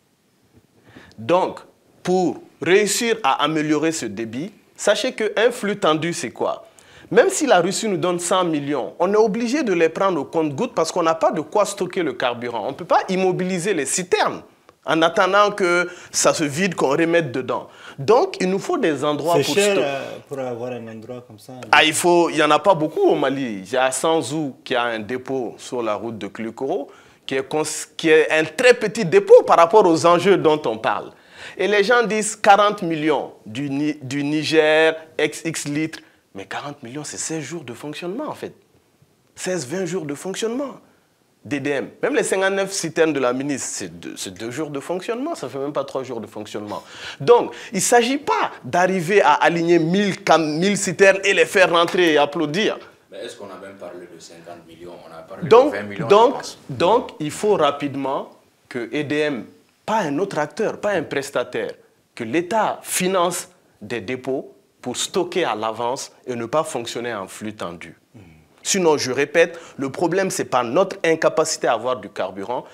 Donc, pour réussir à améliorer ce débit, sachez qu'un flux tendu, c'est quoi? Même si la Russie nous donne 100 millions, on est obligé de les prendre au compte-gouttes parce qu'on n'a pas de quoi stocker le carburant. On ne peut pas immobiliser les citernes en attendant que ça se vide, qu'on remette dedans. Donc, il nous faut des endroits pour stocker. C'est cher pour avoir un endroit comme ça. Il n'y en a pas beaucoup au Mali. Il y a Sanzou qui a un dépôt sur la route de Klukoro, qui est un très petit dépôt par rapport aux enjeux dont on parle. Et les gens disent 40 millions du Niger, XX litres. Mais 40 millions, c'est 16 jours de fonctionnement, en fait. 16-20 jours de fonctionnement d'EDM. Même les 59 citernes de la ministre, c'est 2 jours de fonctionnement. Ça ne fait même pas 3 jours de fonctionnement. Donc, il ne s'agit pas d'arriver à aligner 1000 citernes et les faire rentrer et applaudir. Mais est-ce qu'on a même parlé de 50 millions? On a parlé de 20 millions, je pense. Donc, il faut rapidement que EDM, pas un autre acteur, pas un prestataire, que l'État finance des dépôts pour stocker à l'avance et ne pas fonctionner en flux tendu. Sinon, je répète, le problème, ce n'est pas notre incapacité à avoir du carburant.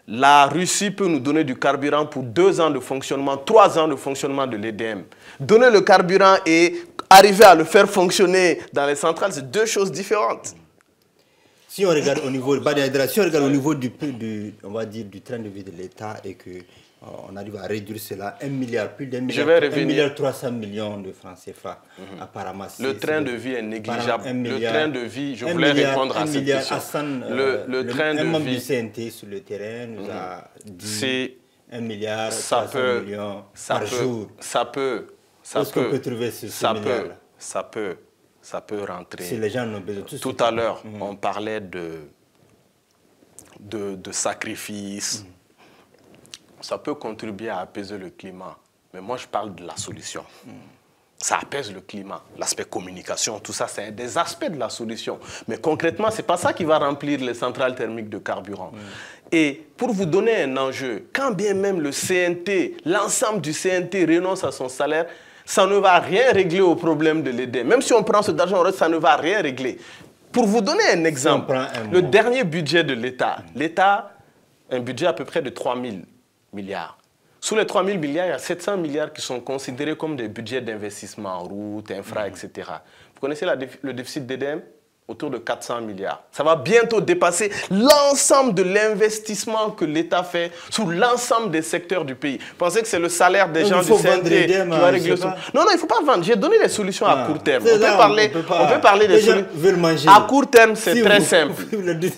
La Russie peut nous donner du carburant pour 2 ans de fonctionnement, 3 ans de fonctionnement de l'EDM. Donner le carburant et arriver à le faire fonctionner dans les centrales, c'est 2 choses différentes. Si on regarde au niveau, si on regarde au niveau on va dire, du train de vie de l'État et que on arrive à réduire cela, 1 milliard, plus d'1 milliard, 1 milliard 300 millions de francs CFA, apparemment. Le train de vie est négligeable. Le train de vie, je voulais répondre à cette question. Le train de vie... Un membre du CNT sur le terrain nous a dit 1 milliard 300 millions par jour. Ça peut trouver ce milliard-là? Ça peut rentrer. Si les gens ont besoin de tout à l'heure, on parlait de sacrifices. Ça peut contribuer à apaiser le climat. Mais moi, je parle de la solution. Ça apaise le climat. L'aspect communication, tout ça, c'est des aspects de la solution. Mais concrètement, ce n'est pas ça qui va remplir les centrales thermiques de carburant. Et pour vous donner un enjeu, quand bien même le CNT, l'ensemble du CNT renonce à son salaire, ça ne va rien régler au problème de l'EDM. Même si on prend cet argent, ça ne va rien régler. Pour vous donner un exemple, le dernier budget de l'État, un budget à peu près de 3 000 milliards. Sous les 3 000 milliards, il y a 700 milliards qui sont considérés comme des budgets d'investissement en route, infra, etc. Vous connaissez le déficit d'EDM? Autour de 400 milliards. Ça va bientôt dépasser l'ensemble de l'investissement que l'État fait sur l'ensemble des secteurs du pays. Vous pensez que c'est le salaire des gens du CNT qui va régler ça? Non, non, il ne faut pas vendre. J'ai donné des solutions à court terme. On peut parler des solutions. À court terme, c'est très simple.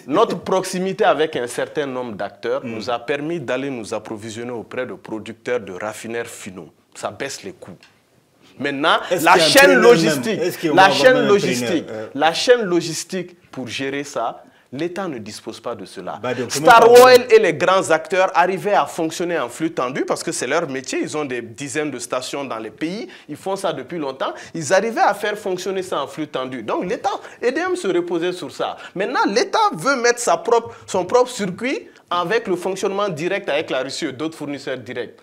Notre proximité avec un certain nombre d'acteurs nous a permis d'aller nous approvisionner auprès de producteurs de raffineurs finaux. Ça baisse les coûts. Maintenant, la chaîne logistique pour gérer ça, l'État ne dispose pas de cela. Star Oil et les grands acteurs arrivaient à fonctionner en flux tendu parce que c'est leur métier. Ils ont des dizaines de stations dans les pays. Ils font ça depuis longtemps. Ils arrivaient à faire fonctionner ça en flux tendu. Donc l'État, EDM se reposait sur ça. Maintenant, l'État veut mettre son propre circuit avec le fonctionnement direct avec la Russie et d'autres fournisseurs directs.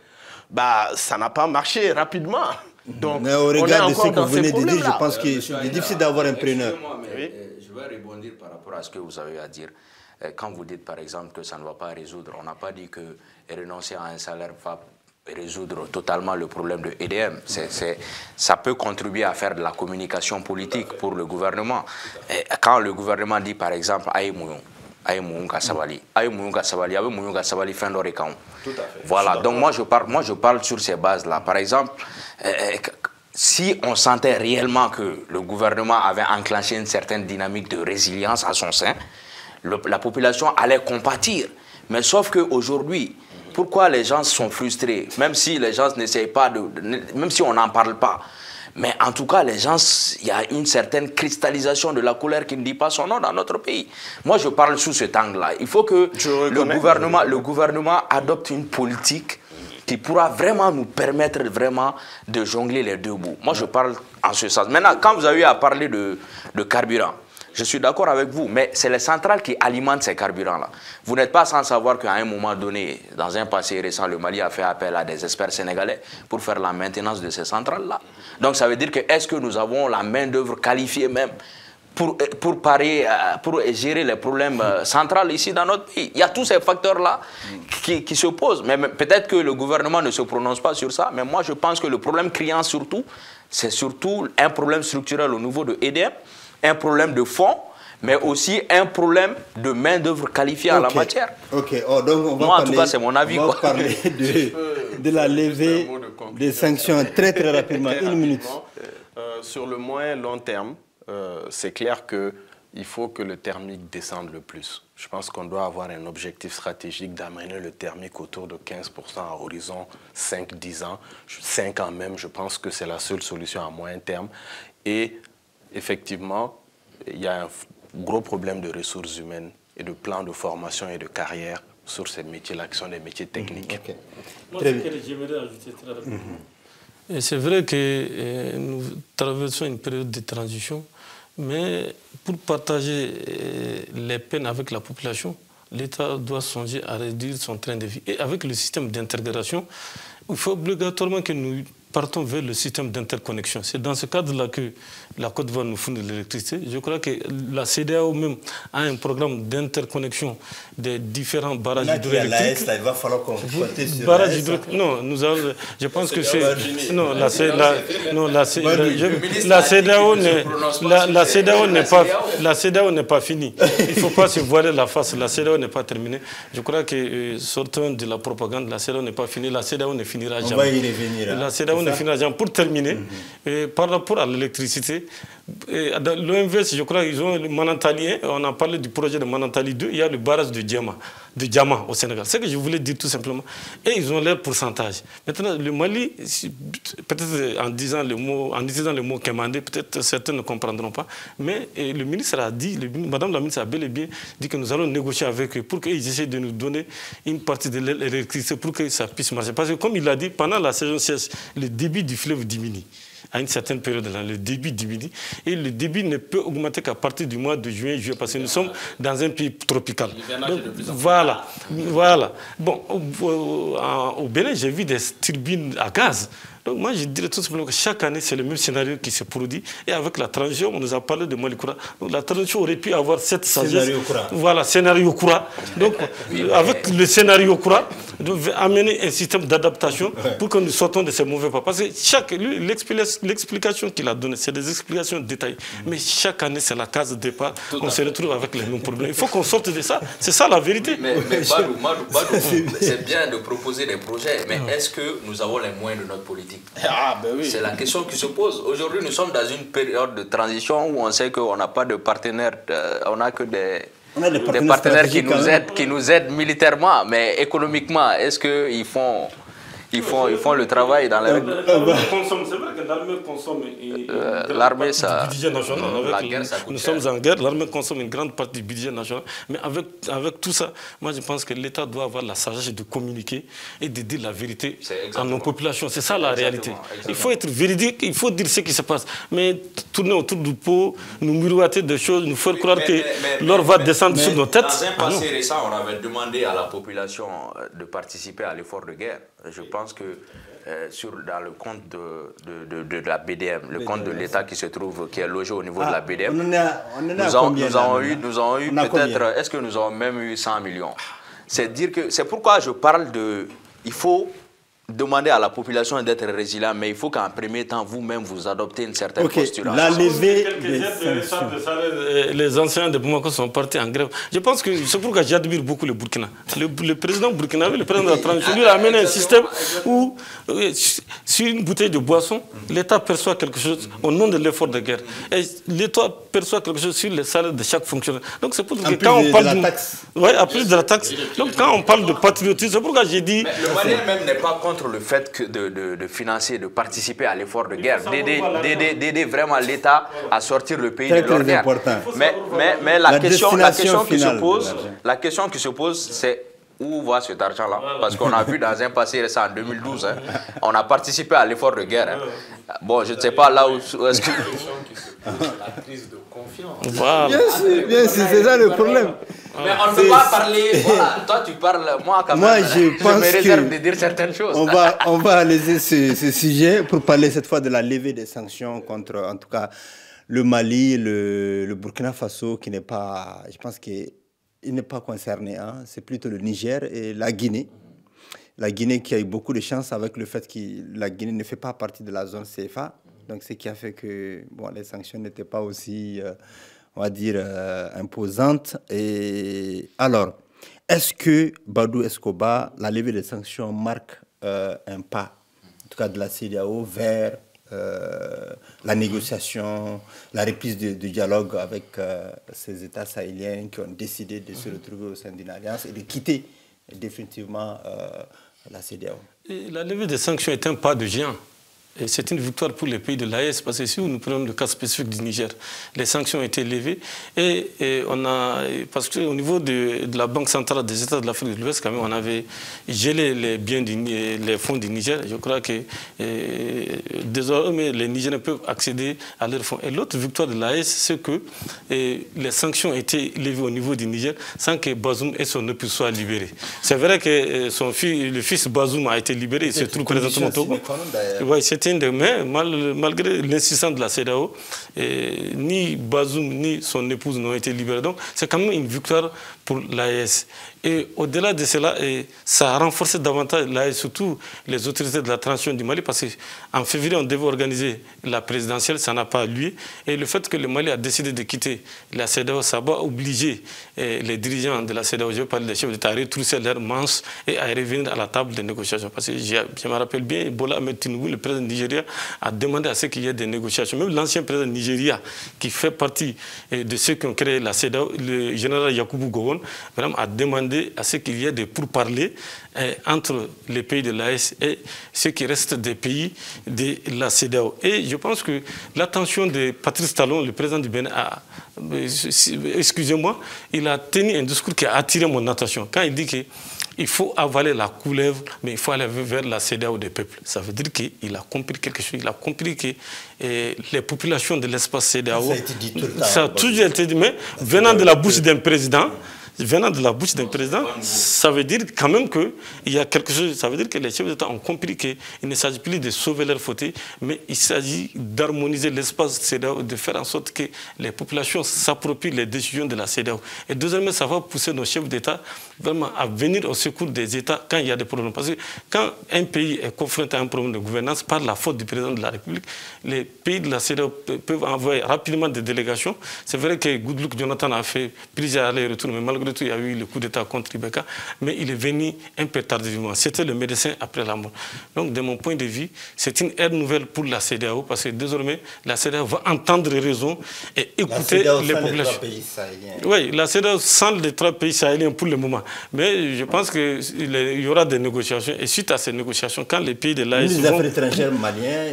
Ça n'a pas marché rapidement. Donc, mais au regard de ce que vous venez de dire, je pense qu'il est difficile d'avoir un preneur. Je vais rebondir par rapport à ce que vous avez à dire. Quand vous dites par exemple que ça ne va pas résoudre, on n'a pas dit que renoncer à un salaire va résoudre totalement le problème de EDM. Ça peut contribuer à faire de la communication politique pour le gouvernement. Et quand le gouvernement dit par exemple voilà, donc moi je parle sur ces bases-là. Par exemple, si on sentait réellement que le gouvernement avait enclenché une certaine dynamique de résilience à son sein, la population allait compatir. Mais sauf qu'aujourd'hui, pourquoi les gens sont frustrés, même si les gens n'essayent pas même si on n'en parle pas, mais en tout cas, les gens, il y a une certaine cristallisation de la colère qui ne dit pas son nom dans notre pays. Moi, je parle sous cet angle-là. Il faut que le gouvernement adopte une politique qui pourra vraiment nous permettre de jongler les deux bouts. Moi, je parle en ce sens. Maintenant, quand vous avez eu à parler de carburant, je suis d'accord avec vous, mais c'est les centrales qui alimentent ces carburants-là. Vous n'êtes pas sans savoir qu'à un moment donné, dans un passé récent, le Mali a fait appel à des experts sénégalais pour faire la maintenance de ces centrales-là. Donc ça veut dire que est-ce que nous avons la main-d'œuvre qualifiée même pour gérer les problèmes centrales ici dans notre pays? Il y a tous ces facteurs-là qui se posent. Mais peut-être que le gouvernement ne se prononce pas sur ça, mais moi je pense que le problème criant surtout, c'est surtout un problème structurel au niveau de EDM, un problème de fonds, mais aussi un problème de main-d'œuvre qualifiée en la matière. Ok, donc on va moi, en tout cas, c'est mon avis. On va parler de la levée des sanctions très très rapidement. Une minute. Sur le moyen long terme, c'est clair qu'il faut que le thermique descende le plus. Je pense qu'on doit avoir un objectif stratégique d'amener le thermique autour de 15% à horizon 5-10 ans. 5 ans même, je pense que c'est la seule solution à moyen terme. Et effectivement, il y a un gros problème de ressources humaines et de plans de formation et de carrière sur ces métiers-là qui sont des métiers techniques. Moi, ce que j'aimerais ajouter très rapidement. C'est vrai que nous traversons une période de transition, mais pour partager les peines avec la population, l'État doit songer à réduire son train de vie. Et avec le système d'intégration, il faut obligatoirement que nous partons vers le système d'interconnexion. C'est dans ce cadre-là que la Côte d'Ivoire nous fournit de l'électricité. Je crois que la CEDEAO même a un programme d'interconnexion des différents barrages hydroélectriques. Il va falloir qu'on compte sur l'AES. Non, je pense que c'est... Non, la CEDEAO n'est pas finie. Il ne faut pas se voiler la face. La CEDEAO n'est pas terminée. Je crois que, sortant de la propagande, la CEDEAO n'est pas finie. La CEDEAO ne finira jamais. On va y revenir. La CEDEAO ne finira jamais. Pour terminer, par rapport à l'électricité, dans l'OMVS, je crois qu'ils ont le Manantali 1, on a parlé du projet de Manantali 2, il y a le barrage de Diama au Sénégal. C'est ce que je voulais dire tout simplement. Et ils ont leur pourcentage. Maintenant, le Mali, peut-être en utilisant le mot Kemandé, peut-être certains ne comprendront pas, mais le ministre a dit, Madame la ministre a bel et bien dit que nous allons négocier avec eux pour qu'ils essaient de nous donner une partie de l'électricité pour que ça puisse marcher. Parce que comme il a dit, pendant la saison sèche, le débit du fleuve diminue. À une certaine période, le débit diminue. Et le débit ne peut augmenter qu'à partir du mois de juin, juillet, parce que nous sommes dans un pays tropical. Donc, voilà. Bon, au Bénin, j'ai vu des turbines à gaz. Donc moi, je dirais tout simplement que chaque année, c'est le même scénario qui se produit. Et avec la transition, on nous a parlé de Malikoura. Donc la transition aurait pu avoir cette sagesse. Voilà, scénario Koura. Donc avec le scénario Koura, amener un système d'adaptation pour que nous sortons de ces mauvais pas. Parce que l'explication qu'il a donnée, c'est des explications détaillées. Mais chaque année, c'est la case de départ. On se retrouve avec les mêmes problèmes. Il faut qu'on sorte de ça. C'est ça la vérité. Mais Badou, c'est bien de proposer des projets, mais est-ce que nous avons les moyens de notre politique? C'est la question qui se pose. Aujourd'hui, nous sommes dans une période de transition où on sait qu'on n'a pas de partenaires, on n'a que des partenaires qui nous aident militairement, mais économiquement, est-ce qu'ils font le travail dans les règles? C'est vrai que l'armée consomme l'armée, ça, du budget national. la guerre, ça coûte nous cher. sommes en guerre, l'armée consomme une grande partie du budget national. Mais avec tout ça, moi je pense que l'État doit avoir la sagesse de communiquer et de dire la vérité à nos populations. C'est ça la réalité. Il faut être véridique, il faut dire ce qui se passe. Mais tourner autour du pot, nous miroiter des choses, nous faire croire que l'or va descendre sur nos têtes. Dans un passé récent, on avait demandé à la population de participer à l'effort de guerre. Je pense que dans le compte de la BDM, le compte de l'État qui est logé au niveau de la BDM, nous avons eu peut-être, est-ce que nous avons même eu 100 millions? C'est pourquoi je parle de, il faut demander à la population d'être résilient, mais il faut qu'en premier temps, vous-même, vous adoptez une certaine posture. La levée des sanctions. Les anciens de Bamako sont partis en grève. Je pense que c'est pourquoi j'admire beaucoup le Burkina. Le président burkinabé, le président de la transition, lui a amené un système où, sur une bouteille de boisson, l'État perçoit quelque chose au nom de l'effort de guerre. Et l'État perçoit quelque chose sur le salaire de chaque fonctionnaire. Donc c'est pour que quand on parle de la taxe. Oui, à plus de la taxe. Donc quand on parle de patriotisme, c'est pourquoi j'ai dit. Mais le Malien même n'est pas contre le fait de financer, de participer à l'effort de guerre, d'aider vraiment l'État à sortir le pays de l'ornière. Mais la question qui se pose, c'est où va cet argent-là? Parce qu'on a vu dans un passé récent, en 2012, on a participé à l'effort de guerre. Bon, je ne sais pas là où est-ce que... La crise de confiance. Voilà. Bien sûr, c'est ça le problème. Mais on ne peut pas parler... Voilà, toi, tu parles, moi, quand même, je pense me réserve de dire certaines choses. On va laisser ce sujet pour parler cette fois de la levée des sanctions contre, en tout cas, le Mali, le Burkina Faso, qui n'est pas... Je pense qu'il n'est pas concerné. Hein. C'est plutôt le Niger et la Guinée. La Guinée qui a eu beaucoup de chance avec le fait que la Guinée ne fait pas partie de la zone CFA. Donc, ce qui a fait que les sanctions n'étaient pas aussi, on va dire, imposantes. Et alors, est-ce que Badou Escobar, la levée des sanctions marque un pas, en tout cas de la CEDEAO, vers la négociation, la reprise du dialogue avec ces États sahéliens qui ont décidé de se retrouver au sein d'une alliance et de quitter définitivement la CEDEAO? La levée des sanctions est un pas de géant. Et c'est une victoire pour les pays de l'AES, parce que si nous prenons le cas spécifique du Niger, les sanctions ont été levées et parce qu'au niveau de la Banque centrale des États de l'Afrique de l'Ouest, quand même, on avait gelé les fonds du Niger. Je crois que désormais, les Nigériens peuvent accéder à leurs fonds. Et l'autre victoire de l'AES, c'est que les sanctions ont été levées au niveau du Niger sans que Bazoum et son épouse soient libérés. C'est vrai que le fils Bazoum a été libéré, il se trouve présentement au Togo. Ouais, mais malgré l'insistance de la CEDEAO, ni Bazoum ni son épouse n'ont été libérés. Donc c'est quand même une victoire pour l'AES. Et au-delà de cela, ça a renforcé davantage l'AES, surtout les autorités de la transition du Mali, parce qu'en février, on devait organiser la présidentielle, ça n'a pas eu lieu. Et le fait que le Mali a décidé de quitter la CEDEAO, ça va obliger les dirigeants de la CEDEAO, je parle des chefs d'État, à retrousser leurs manches et à revenir à la table des négociations. Parce que je me rappelle bien, Bola Ahmed Tinubu, le président du Nigeria, a demandé à ce qu'il y ait des négociations. Même l'ancien président du Nigeria, qui fait partie de ceux qui ont créé la CEDEAO, le général Yakubu Gowon, vraiment a demandé à ce qu'il y ait des pourparlers entre les pays de l'AES et ceux qui restent des pays de la CEDEAO. Et je pense que l'attention de Patrice Talon, le président du Bénin, excusez-moi, il a tenu un discours qui a attiré mon attention. Quand il dit qu'il faut avaler la couleuvre, mais il faut aller vers la CEDEAO des peuples. Ça veut dire qu'il a compris quelque chose. Il a compris que les populations de l'espace CEDEAO... Ça a toujours été dit, mais venant de la bouche d'un président, venant de la bouche d'un président, ça veut dire quand même qu'il y a quelque chose, ça veut dire que les chefs d'État ont compris qu'il ne s'agit plus de sauver leur fauteuil, mais il s'agit d'harmoniser l'espace CEDEAO, de faire en sorte que les populations s'approprient les décisions de la CEDEAO. Et deuxièmement, ça va pousser nos chefs d'État vraiment à venir au secours des États quand il y a des problèmes. Parce que quand un pays est confronté à un problème de gouvernance par la faute du président de la République, les pays de la CEDEAO peuvent envoyer rapidement des délégations. C'est vrai que Goodluck Jonathan a fait plusieurs allers-retours, mais malgré tout, il y a eu le coup d'État contre Ibeka, mais il est venu un peu tardivement. C'était le médecin après la mort. Donc, de mon point de vue, c'est une ère nouvelle pour la CEDEAO, parce que désormais, la CEDEAO va entendre raison et écouter les populations. Oui, la CEDEAO sans les 3 pays sahéliens pour le moment. Mais je pense qu'il y aura des négociations. Et suite à ces négociations, quand les pays de l'AES... Les affaires étrangères maliens,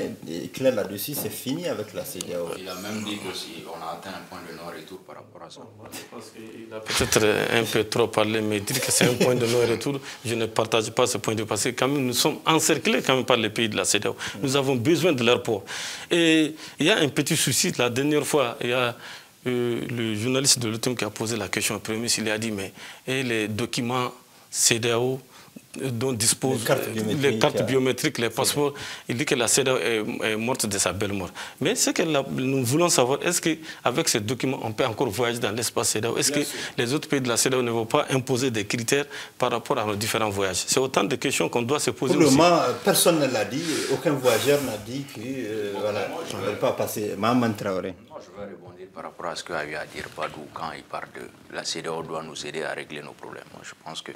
clair là-dessus, c'est fini avec la CEDEAO. Il a même dit que si on a atteint un point de non-retour par rapport à ça. Je pense qu'il a peut-être un peu trop parlé, mais dire que c'est un point de non-retour, je ne partage pas ce point de vue. Parce que quand même, nous sommes encerclés quand même par les pays de la CEDEAO. Nous avons besoin de leur port. Et il y a un petit souci. La dernière fois, il y a le journaliste de l'OTM qui a posé la question au Premier ministre. Il a dit, mais les documents CEDEAO dont disposent les cartes biométriques, les passeports, il dit que la CEDEAO est morte de sa belle mort. Mais ce que nous voulons savoir, est-ce qu'avec ces documents, on peut encore voyager dans l'espace CEDEAO? Est-ce que les autres pays de la CEDEAO ne vont pas imposer des critères par rapport à nos différents voyages? C'est autant de questions qu'on doit se poser. Pour le moment, personne ne l'a dit, aucun voyageur n'a dit que voilà, on ne veut pas passer. Maman Traoré. Moi, je vais rebondir par rapport à ce qu'a eu à dire Badou quand il parle de la CEDEAO doit nous aider à régler nos problèmes. Moi, je pense que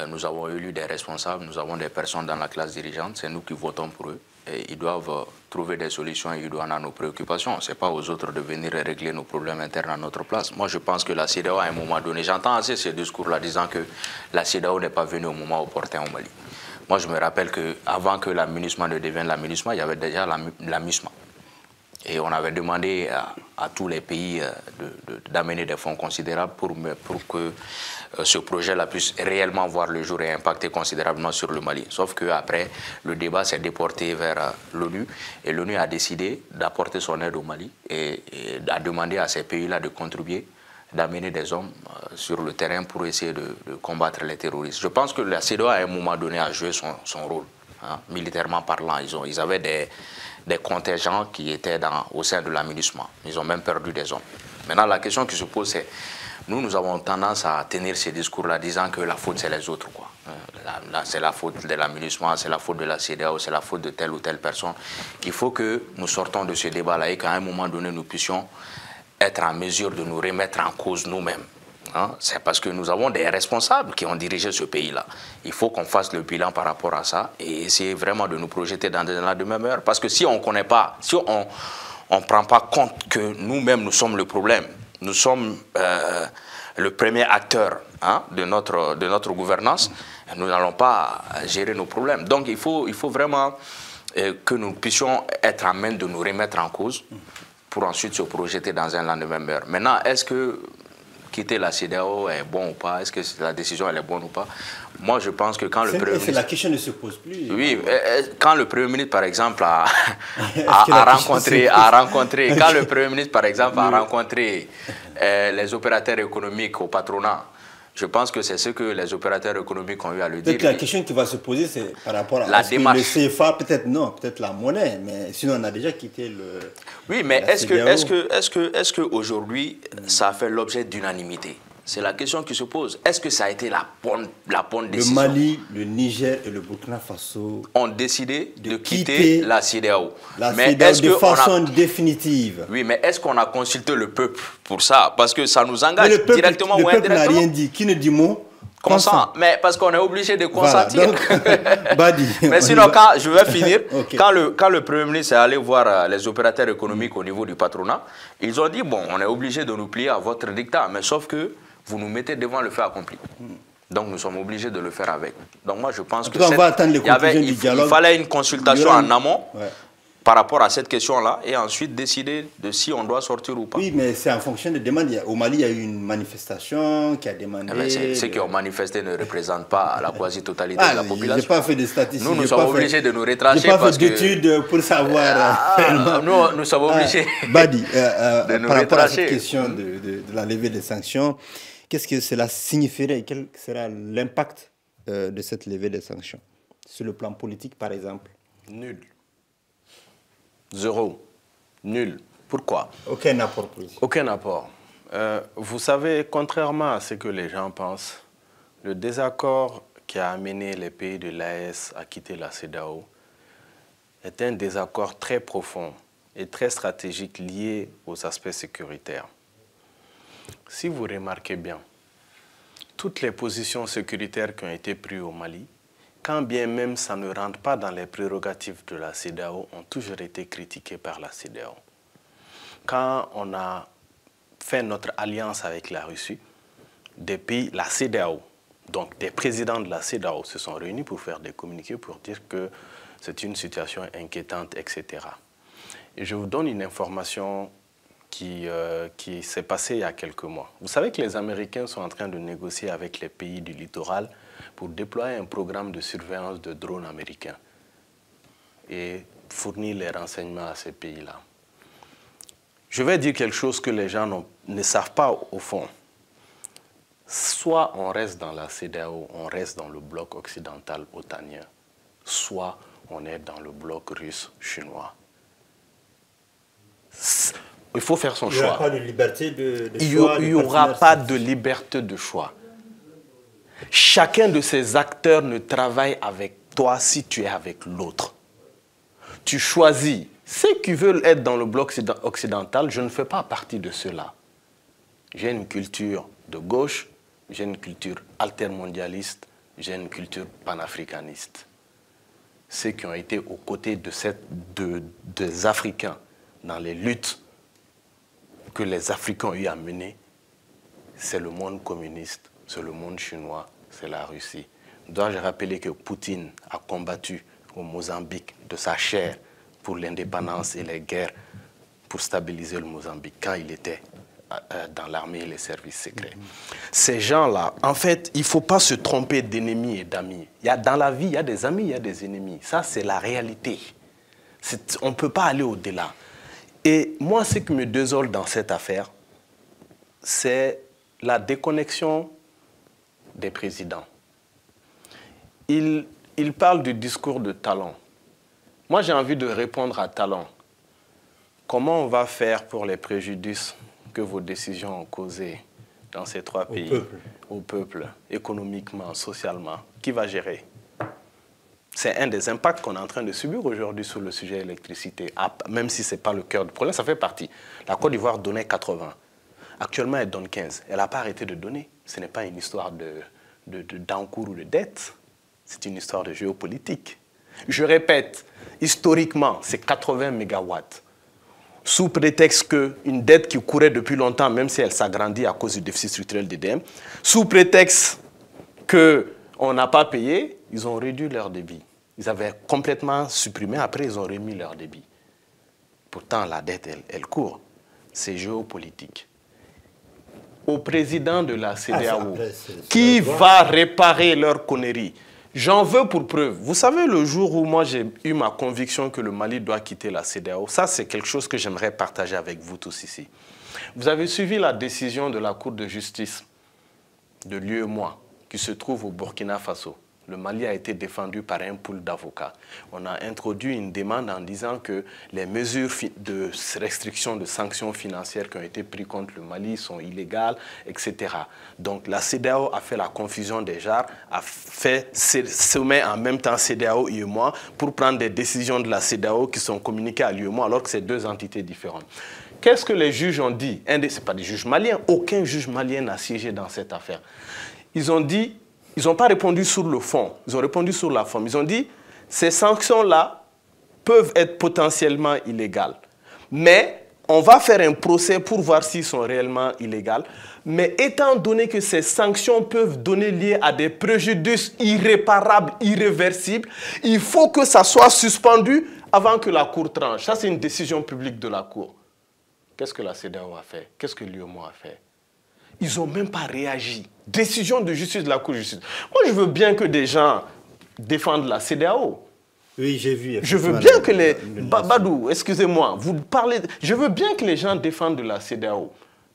nous avons élu des responsables, nous avons des personnes dans la classe dirigeante, c'est nous qui votons pour eux. Et ils doivent trouver des solutions et ils doivent avoir nos préoccupations. Ce n'est pas aux autres de venir régler nos problèmes internes à notre place. Moi, je pense que la CEDEAO, à un moment donné, j'entends assez ce discours-là disant que la CEDEAO n'est pas venue au moment opportun au Mali. Moi, je me rappelle qu'avant que l'aménagement ne devienne l'aménagement, il y avait déjà l'amusement. Et on avait demandé à tous les pays d'amener des fonds considérables pour que ce projet-là puisse réellement voir le jour et impacter considérablement sur le Mali. Sauf qu'après, le débat s'est déporté vers l'ONU et l'ONU a décidé d'apporter son aide au Mali et a demandé à ces pays-là de contribuer, d'amener des hommes sur le terrain pour essayer de combattre les terroristes. Je pense que la CEDEAO, à un moment donné, a joué son rôle, hein, militairement parlant. Ils avaient des contingents qui étaient au sein de l'aménagement. Ils ont même perdu des hommes. Maintenant, la question qui se pose, c'est nous avons tendance à tenir ces discours-là disant que la faute, c'est les autres, quoi. C'est la faute de l'aménagement, c'est la faute de la CEDEAO, c'est la faute de telle ou telle personne. Il faut que nous sortons de ce débat-là et qu'à un moment donné, nous puissions être en mesure de nous remettre en cause nous-mêmes. Hein? C'est parce que nous avons des responsables qui ont dirigé ce pays-là. Il faut qu'on fasse le bilan par rapport à ça et essayer vraiment de nous projeter dans la même heure. Parce que si on ne connaît pas, si on ne prend pas compte que nous-mêmes, nous sommes le problème, nous sommes le premier acteur, hein, de notre gouvernance, nous n'allons pas gérer nos problèmes. Donc il faut vraiment que nous puissions être en main de nous remettre en cause pour ensuite se projeter dans un lendemain meilleur. Maintenant, est-ce que quitter la CEDEAO est bon ou pas? Est-ce que la décision elle est bonne ou pas? Moi, je pense que quand le Premier ministre... La question ne se pose plus. Oui, quand le Premier ministre, par exemple, a rencontré... Quand le Premier ministre, par exemple, a rencontré les opérateurs économiques au patronat, je pense que c'est ce que les opérateurs économiques ont eu à le dire. Peut-être la question qui va se poser, c'est par rapport à la démarche. Le CFA, peut-être non, peut-être la monnaie, mais sinon on a déjà quitté le... Oui, mais est-ce qu'aujourd'hui, ça a fait l'objet d'unanimité? C'est la question qui se pose. Est-ce que ça a été la bonne décision? Le Mali, le Niger et le Burkina Faso ont décidé de quitter la CEDEAO. La CEDEAO de façon définitive. Oui, mais est-ce qu'on a consulté le peuple pour ça? Parce que ça nous engage directement ou indirectement. Le peuple n'a rien dit. Qui ne dit mot? Consent. Mais parce qu'on est obligé de consentir. Voilà, donc, Badi, mais sinon, je vais finir. Okay. Quand le Premier ministre est allé voir les opérateurs économiques au niveau du patronat, ils ont dit, bon, on est obligé de nous plier à votre dictat, mais sauf que vous nous mettez devant le fait accompli. Donc nous sommes obligés de le faire avec. Donc moi je pense que il fallait une consultation en amont par rapport à cette question-là et ensuite décider de si on doit sortir ou pas. Oui, mais c'est en fonction des demandes. Au Mali, il y a eu une manifestation qui a demandé... Ceux qui ont manifesté ne représentent pas la quasi-totalité de la population. Je n'ai pas fait de statistiques. Nous sommes obligés de nous retrancher. Je n'ai pas fait d'études pour savoir... nous sommes obligés Badi, de nous par rapport à cette question de la levée des sanctions, qu'est-ce que cela signifierait? Quel sera l'impact de cette levée des sanctions? Sur le plan politique, par exemple? Nul. Zéro. Nul. Pourquoi? Aucun apport politique. Aucun apport. Vous savez, contrairement à ce que les gens pensent, le désaccord qui a amené les pays de l'AES à quitter la CEDEAO est un désaccord très profond et très stratégique lié aux aspects sécuritaires. Si vous remarquez bien, toutes les positions sécuritaires qui ont été prises au Mali, quand bien même ça ne rentre pas dans les prérogatives de la CEDEAO, ont toujours été critiquées par la CEDEAO. Quand on a fait notre alliance avec la Russie, des pays, la CEDEAO, donc des présidents de la CEDEAO se sont réunis pour faire des communiqués pour dire que c'est une situation inquiétante, etc. Et je vous donne une information qui s'est passée il y a quelques mois. Vous savez que les Américains sont en train de négocier avec les pays du littoral pour déployer un programme de surveillance de drones américains et fournir les renseignements à ces pays-là. Je vais dire quelque chose que les gens ne savent pas au fond. Soit on reste dans la CEDEAO, on reste dans le bloc occidental otanien, soit on est dans le bloc russe-chinois. Il faut faire son choix. Il n'y aura pas de liberté de choix. Il n'y aura pas de liberté de choix. Chacun de ces acteurs ne travaille avec toi si tu es avec l'autre. Tu choisis. Ceux qui veulent être dans le bloc occidental, je ne fais pas partie de ceux-là. J'ai une culture de gauche, j'ai une culture altermondialiste, j'ai une culture panafricaniste. Ceux qui ont été aux côtés des Africains dans les luttes que les Africains ont eu à mener, c'est le monde communiste, c'est le monde chinois, c'est la Russie. Dois-je rappeler que Poutine a combattu au Mozambique de sa chair pour l'indépendance et les guerres pour stabiliser le Mozambique quand il était dans l'armée et les services secrets. Ces gens-là, en fait, il ne faut pas se tromper d'ennemis et d'amis. Dans la vie, il y a des amis, il y a des ennemis. Ça, c'est la réalité. On ne peut pas aller au-delà. Et moi, ce qui me désole dans cette affaire, c'est la déconnexion des présidents. Ils parlent du discours de Talon. Moi, j'ai envie de répondre à Talon. Comment on va faire pour les préjudices que vos décisions ont causés dans ces trois pays, au peuple, économiquement, socialement? Qui va gérer? C'est un des impacts qu'on est en train de subir aujourd'hui sur le sujet de l'électricité. Même si ce n'est pas le cœur du problème, ça fait partie. La Côte d'Ivoire donnait 80. Actuellement, elle donne 15. Elle n'a pas arrêté de donner. Ce n'est pas une histoire d'encours ou de dette. C'est une histoire de géopolitique. Je répète, historiquement, c'est 80 mégawatts. Sous prétexte qu'une dette qui courait depuis longtemps, même si elle s'agrandit à cause du déficit structurel d'EDM, sous prétexte qu'on n'a pas payé, ils ont réduit leur débit. Ils avaient complètement supprimé, après ils ont remis leur débit. Pourtant, la dette, elle court. C'est géopolitique. Au président de la CEDEAO, qui va réparer leurs conneries? J'en veux pour preuve. Vous savez, le jour où moi j'ai eu ma conviction que le Mali doit quitter la CEDEAO, ça c'est quelque chose que j'aimerais partager avec vous tous ici. Vous avez suivi la décision de la Cour de justice de l'UEMOA qui se trouve au Burkina Faso. Le Mali a été défendu par un pool d'avocats. On a introduit une demande en disant que les mesures de restriction de sanctions financières qui ont été prises contre le Mali sont illégales, etc. Donc la CEDEAO a fait la confusion des genres, a fait sommet en même temps CEDEAO et UEMOA pour prendre des décisions de la CEDEAO qui sont communiquées à l'UEMOA alors que c'est deux entités différentes. Qu'est-ce que les juges ont dit? Ce n'est pas des juges maliens. Aucun juge malien n'a siégé dans cette affaire. Ils ont dit... Ils n'ont pas répondu sur le fond, ils ont répondu sur la forme. Ils ont dit, ces sanctions-là peuvent être potentiellement illégales. Mais on va faire un procès pour voir s'ils sont réellement illégales. Mais étant donné que ces sanctions peuvent donner lieu à des préjudices irréparables, irréversibles, il faut que ça soit suspendu avant que la Cour tranche. Ça, c'est une décision publique de la Cour. Qu'est-ce que la CEDEAO a fait? Qu'est-ce que l'UEMOA a fait? Ils n'ont même pas réagi. Décision de justice de la Cour de justice. Moi, je veux bien que des gens défendent la CEDEAO. Oui, j'ai vu. Je veux bien que les... Badou, excusez-moi, vous parlez... Je veux bien que les gens défendent la CEDEAO.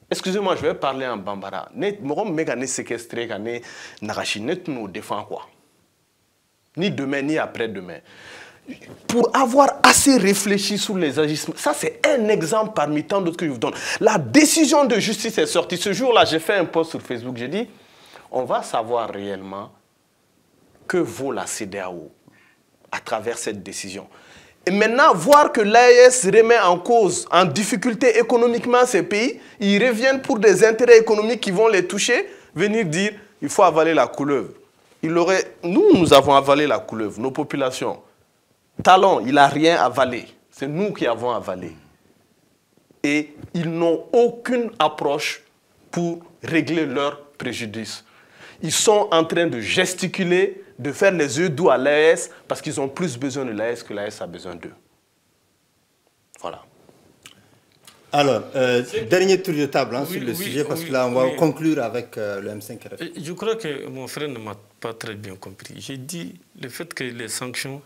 Excusez-moi, je vais parler en bambara. Morom mégane séquestré, gane nagashi, net nous défend quoi? Ni demain, ni après-demain. Pour avoir assez réfléchi sur les agissements, ça c'est un exemple parmi tant d'autres que je vous donne. La décision de justice est sortie. Ce jour-là, j'ai fait un post sur Facebook, j'ai dit, on va savoir réellement que vaut la CEDEAO à travers cette décision. Et maintenant, voir que l'AES remet en cause, en difficulté économiquement ces pays, ils reviennent pour des intérêts économiques qui vont les toucher, venir dire, il faut avaler la couleuvre. Nous avons avalé la couleuvre, nos populations. Talon, il n'a rien avalé. C'est nous qui avons avalé. Et ils n'ont aucune approche pour régler leur préjudice. Ils sont en train de gesticuler, de faire les yeux doux à l'AES parce qu'ils ont plus besoin de l'AES que l'AES a besoin d'eux. Voilà. Alors, dernier tour de table sur le sujet, parce que là, on va conclure avec le M5 RFP. Je crois que mon frère ne m'a pas très bien compris. J'ai dit le fait que les sanctions...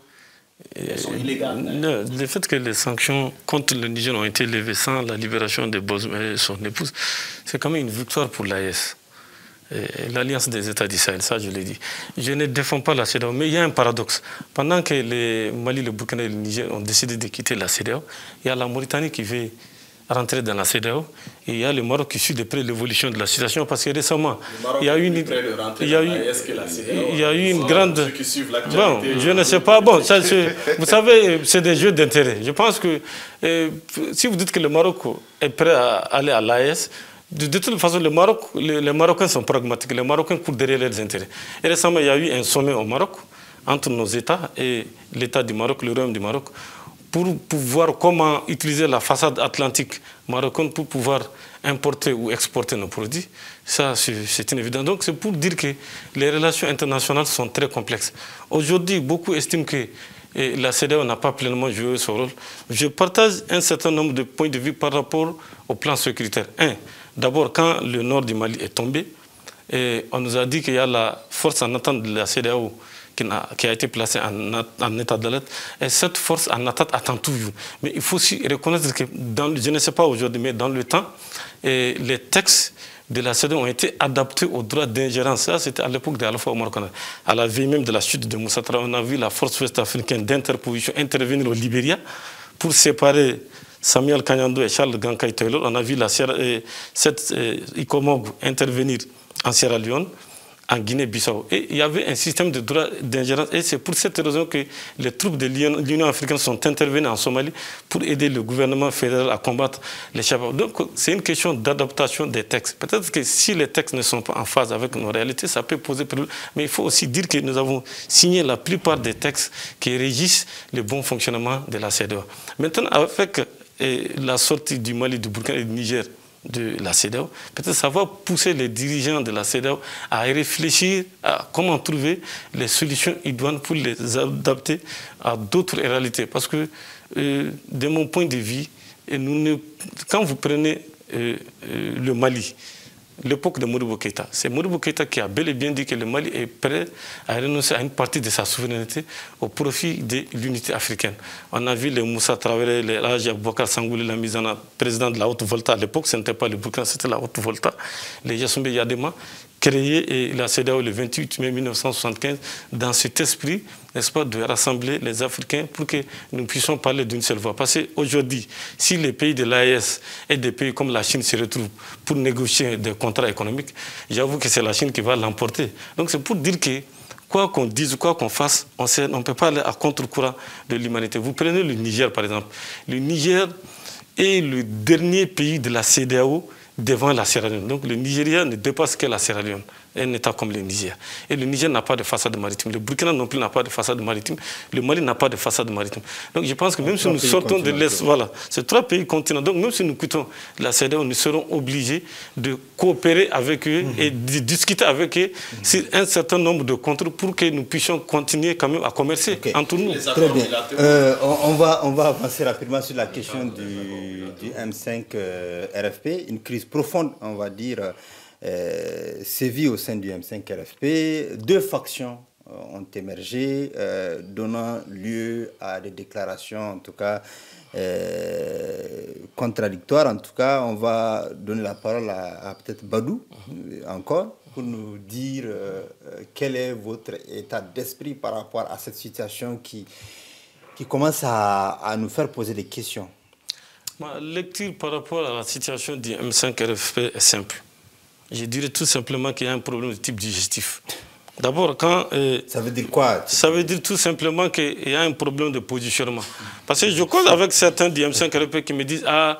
Elles sont illégales. Le fait que les sanctions contre le Niger ont été levées sans la libération de Bazoum et son épouse, c'est quand même une victoire pour l'AES. L'Alliance des États du Sahel, ça je l'ai dit. Je ne défends pas la CEDEAO, mais il y a un paradoxe. Pendant que le Mali, le Burkina et le Niger ont décidé de quitter la CEDEAO, il y a la Mauritanie qui veut rentrer dans la CEDEAO et il y a le Maroc qui suit de près l'évolution de la situation parce que récemment, il y a eu une grande... Bon, je ne sais pas. Bon, ça, vous savez, c'est des jeux d'intérêt. Je pense que si vous dites que le Maroc est prêt à aller à l'AES, de toute façon, les Marocains sont pragmatiques. Les Marocains courent derrière leurs intérêts. Et récemment, il y a eu un sommet au Maroc entre nos États et l'État du Maroc, le Royaume du Maroc, pour voir comment utiliser la façade atlantique marocaine pour pouvoir importer ou exporter nos produits. Ça, c'est une évidence. Donc, c'est pour dire que les relations internationales sont très complexes. Aujourd'hui, beaucoup estiment que la CEDEAO n'a pas pleinement joué son rôle. Je partage un certain nombre de points de vue par rapport au plan sécuritaire. D'abord, quand le nord du Mali est tombé, on nous a dit qu'il y a la force en attente de la CEDEAO qui a été placée en état d'alerte. Et cette force en attente attend toujours. Mais il faut aussi reconnaître que, je ne sais pas aujourd'hui, mais dans le temps, les textes de la CEDEAO ont été adaptés aux droits d'ingérence. Ça, c'était à l'époque de Alpha Omar Konaré. À la veille même de la chute de Moussa Traoré, on a vu la force ouest-africaine d'interposition intervenir au Libéria pour séparer Samuel Kanyando et Charles Gankay Taylor. On a vu cette ICOMOG intervenir en Sierra Leone, en Guinée-Bissau. Et il y avait un système de droit d'ingérence. Et c'est pour cette raison que les troupes de l'Union africaine sont intervenues en Somalie pour aider le gouvernement fédéral à combattre les Shabab. Donc, c'est une question d'adaptation des textes. Peut-être que si les textes ne sont pas en phase avec nos réalités, ça peut poser problème. Mais il faut aussi dire que nous avons signé la plupart des textes qui régissent le bon fonctionnement de la CEDEAO. Maintenant, avec la sortie du Mali, du Burkina et du Niger de la CEDEAO, peut-être ça va pousser les dirigeants de la CEDEAO à réfléchir à comment trouver les solutions idoines pour les adapter à d'autres réalités. Parce que, de mon point de vue, quand vous prenez le Mali, l'époque de Modibo Keïta, c'est Modibo Keïta qui a bel et bien dit que le Mali est prêt à renoncer à une partie de sa souveraineté au profit de l'unité africaine. On a vu les Moussa Traoré, les Hadji Aboubacar Sangoulé, la mise en président de la Haute-Volta. À l'époque, ce n'était pas le Burkina, c'était la Haute-Volta. Les Yassoumbé Yadema, créé la CEDEAO le 28 mai 1975 dans cet esprit, n'est-ce pas, de rassembler les Africains pour que nous puissions parler d'une seule voix. Parce qu'aujourd'hui, si les pays de l'AES et des pays comme la Chine se retrouvent pour négocier des contrats économiques, j'avoue que c'est la Chine qui va l'emporter. Donc c'est pour dire que quoi qu'on dise, quoi qu'on fasse, on ne peut pas aller à contre-courant de l'humanité. Vous prenez le Niger, par exemple. Le Niger est le dernier pays de la CEDEAO devant la Sierra Leone. Donc le Nigeria ne dépasse que la Sierra Leone, un État comme le Niger. Et le Niger n'a pas de façade maritime. Le Burkina non plus n'a pas de façade maritime. Le Mali n'a pas de façade maritime. Donc je pense que même si nous sortons de l'Est, voilà, c'est 3 pays continents. Donc même si nous quittons la CEDEAO, nous serons obligés de coopérer avec eux et de discuter avec eux sur un certain nombre de contrats pour que nous puissions continuer quand même à commercer entre nous. Très bien. On va avancer rapidement sur la question du M5 RFP. Une crise profonde, on va dire, sévit au sein du M5 RFP. 2 factions ont émergé, donnant lieu à des déclarations, en tout cas, contradictoires. En tout cas, on va donner la parole à peut-être Badou, encore, pour nous dire quel est votre état d'esprit par rapport à cette situation qui commence à nous faire poser des questions. Ma lecture par rapport à la situation du M5 RFP est simple. Je dirais tout simplement qu'il y a un problème de type digestif. D'abord, quand... ça veut dire quoi? Ça veut dire tout simplement qu'il y a un problème de positionnement. Parce que je cause avec certains du M5 RFP qui me disent « Ah,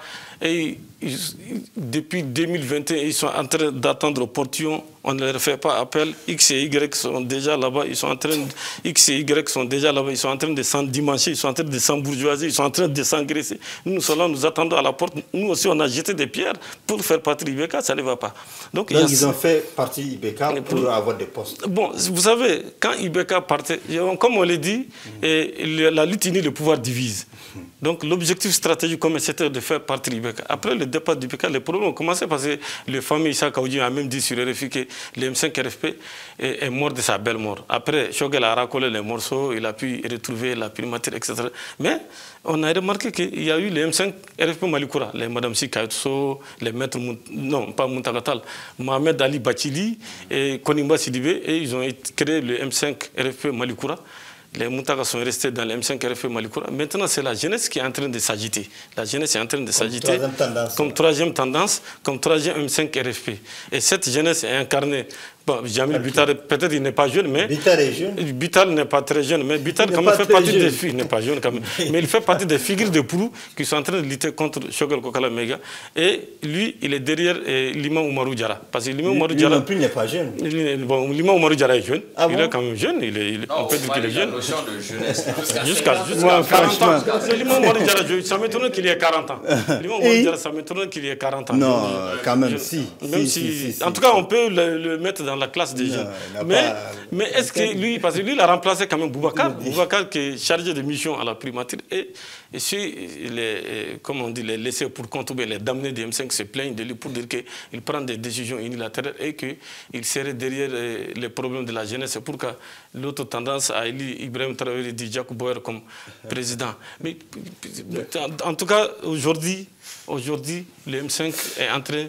depuis 2021, ils sont en train d'attendre au portillon, on ne leur fait pas appel, X et Y sont déjà là-bas, ils sont en train de s'endimancher, ils sont en train de s'embourgeoiser, ils sont en train de s'engraisser. Nous sommes là, nous attendons à la porte. Nous aussi, on a jeté des pierres pour faire partie IBK, ça ne va pas. Donc ils ont fait partie IBK pour avoir des postes. Bon, vous savez, quand IBK partait, comme on l'a dit, la lutte unie, le pouvoir divise. Donc l'objectif stratégique commun, c'était de faire partie l'IBK. Après le départ du IBK, les problèmes ont commencé parce que le famille Issa Kaoudji a même dit sur RFI que le M5 RFP est mort de sa belle mort. Après, Choguel a racolé les morceaux, il a pu retrouver la primature, etc. Mais on a remarqué qu'il y a eu le M5 RFP Malikoura, les Madame Sikaitso, les maîtres, non pas Muntagatal, Mohamed Ali Bachili et Konimba Sidibé, et ils ont créé le M5 RFP Malikoura. Les Moutagas sont restés dans le M5 RFP Malikoura. Maintenant, c'est la jeunesse qui est en train de s'agiter. La jeunesse est en train de s'agiter comme troisième tendance, comme troisième M5 RFP. Et cette jeunesse est incarnée. Bon, Jamil Bitar, peut-être il n'est pas jeune, mais... Bitar est jeune. Bitar n'est pas très jeune, mais Bitar quand même fait partie des filles. Il n'est pas jeune quand même. Mais il fait partie des figures de proue qui sont en train de lutter contre Choguel Kokala Mega. Et lui, il est derrière l'imam Oumarou Diarra. Parce que l'imam Oumarou Diarra... Lui non plus n'est pas jeune. Bon, l'imam Oumarou Diarra est jeune. Ah bon? Il est quand même jeune. On peut dire qu'il est jeune. La notion de jeunesse. Jusqu'à 40 ans. L'imam Oumarou Diarra, ça m'étonne qu'il y ait 40 ans. L'imam Oumarou Diarra, ça m'étonne qu'il y ait 40 ans. Non, quand même, si. En tout cas, on peut le mettre dans la classe des jeunes. Mais est-ce que lui, parce que lui, il a remplacé quand même Boubacar qui est chargé de mission à la primature. Et si, comme on dit, les laissés pour compte, les damnés du M5 se plaignent de lui pour dire qu'il prend des décisions unilatérales et qu'il serait derrière les problèmes de la jeunesse. C'est pourquoi l'autre tendance a élu Ibrahim Traoré dit Jacques Boer comme président. Mais en tout cas, aujourd'hui, le M5 est en train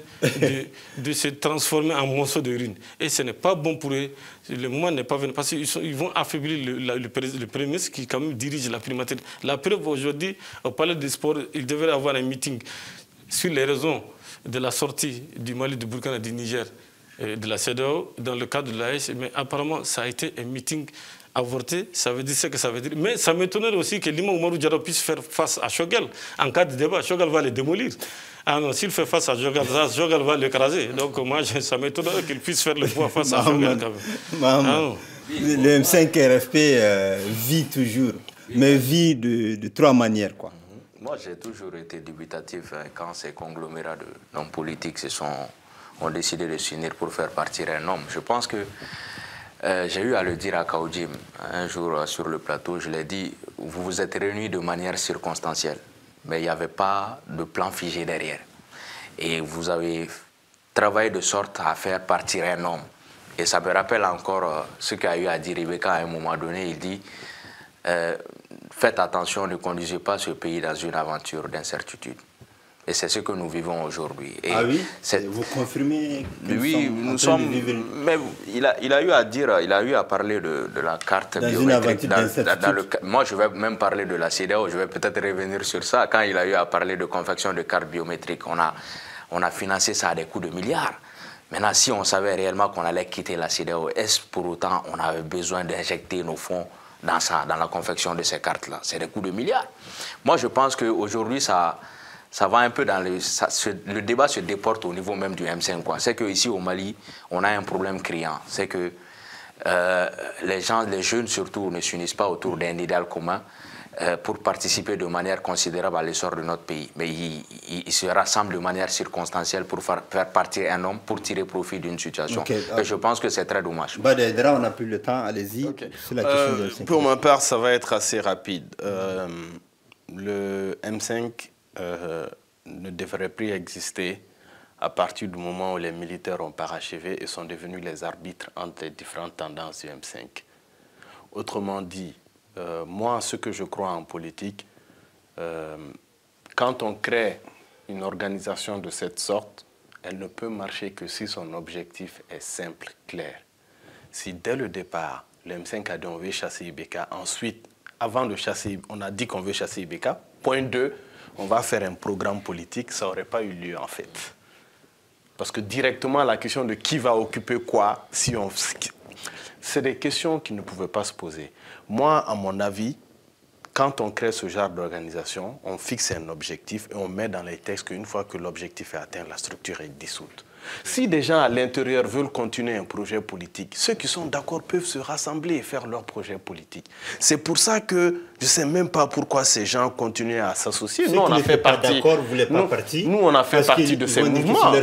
de se transformer en monceau de ruines. Et ce n'est pas bon pour eux. Le moment n'est pas venu. Parce qu'ils vont affaiblir le Premier ministre qui, quand même, dirige la primature. La preuve, aujourd'hui, au Palais des Sports, il devrait avoir un meeting sur les raisons de la sortie du Mali, du Burkina et du Niger, de la CEDEAO, dans le cadre de l'AES. Mais apparemment, ça a été un meeting avorté, ça veut dire ce que ça veut dire. Mais ça m'étonnerait aussi que l'imam Oumarou Diarra puisse faire face à Choguel. En cas de débat, Choguel va le démolir. Ah non, s'il fait face à Choguel, Choguel va l'écraser. Donc moi, ça m'étonnerait qu'il puisse faire le poids face à Choguel. Le M5 RFP vit toujours, mais vit de trois manières, quoi. Moi, j'ai toujours été dubitatif quand ces conglomérats d'hommes politiques ont décidé de s'unir pour faire partir un homme. Je pense que j'ai eu à le dire à Kaoudji un jour sur le plateau, je l'ai dit, vous vous êtes réunis de manière circonstancielle, mais il n'y avait pas de plan figé derrière. Et vous avez travaillé de sorte à faire partir un homme. Et ça me rappelle encore ce qu'a eu à dire Rebecca à un moment donné, il dit faites attention, ne conduisez pas ce pays dans une aventure d'incertitude. Et c'est ce que nous vivons aujourd'hui. Ah oui? Vous confirmez? Oui, nous sommes... Mais il a eu à dire, il a eu à parler de la carte biométrique. Moi, je vais même parler de la CEDEAO, je vais peut-être revenir sur ça. Quand il a eu à parler de confection de cartes biométriques, on a financé ça à des coûts de milliards. Maintenant, si on savait réellement qu'on allait quitter la CEDEAO, est-ce pour autant on avait besoin d'injecter nos fonds dans la confection de ces cartes-là? C'est des coûts de milliards. Moi, je pense qu'aujourd'hui, ça va un peu dans le débat se déporte au niveau même du M5. C'est qu'ici au Mali, on a un problème criant. C'est que les jeunes surtout, ne s'unissent pas autour d'un idéal commun pour participer de manière considérable à l'essor de notre pays. Mais ils se rassemblent de manière circonstancielle pour faire partir un homme, pour tirer profit d'une situation. Et je pense que c'est très dommage. Badedra, on n'a plus le temps, allez-y. Pour ma part, ça va être assez rapide. Le M5 ne devrait plus exister à partir du moment où les militaires ont parachevé et sont devenus les arbitres entre les différentes tendances du M5. Autrement dit, moi, ce que je crois en politique, quand on crée une organisation de cette sorte, elle ne peut marcher que si son objectif est simple, clair. Si dès le départ, le M5 a dit on veut chasser Ibeka, ensuite, avant de chasser, on a dit qu'on veut chasser Ibeka, point 2, on va faire un programme politique, ça n'aurait pas eu lieu en fait. Parce que directement, la question de qui va occuper quoi, si on... c'est des questions qui ne pouvaient pas se poser. Moi, à mon avis, quand on crée ce genre d'organisation, on fixe un objectif et on met dans les textes qu'une fois que l'objectif est atteint, la structure est dissoute. Si des gens à l'intérieur veulent continuer un projet politique, ceux qui sont d'accord peuvent se rassembler et faire leur projet politique. C'est pour ça que je ne sais même pas pourquoi ces gens continuent à s'associer. Nous, on a fait partie. Nous, on a fait partie de ces mouvements.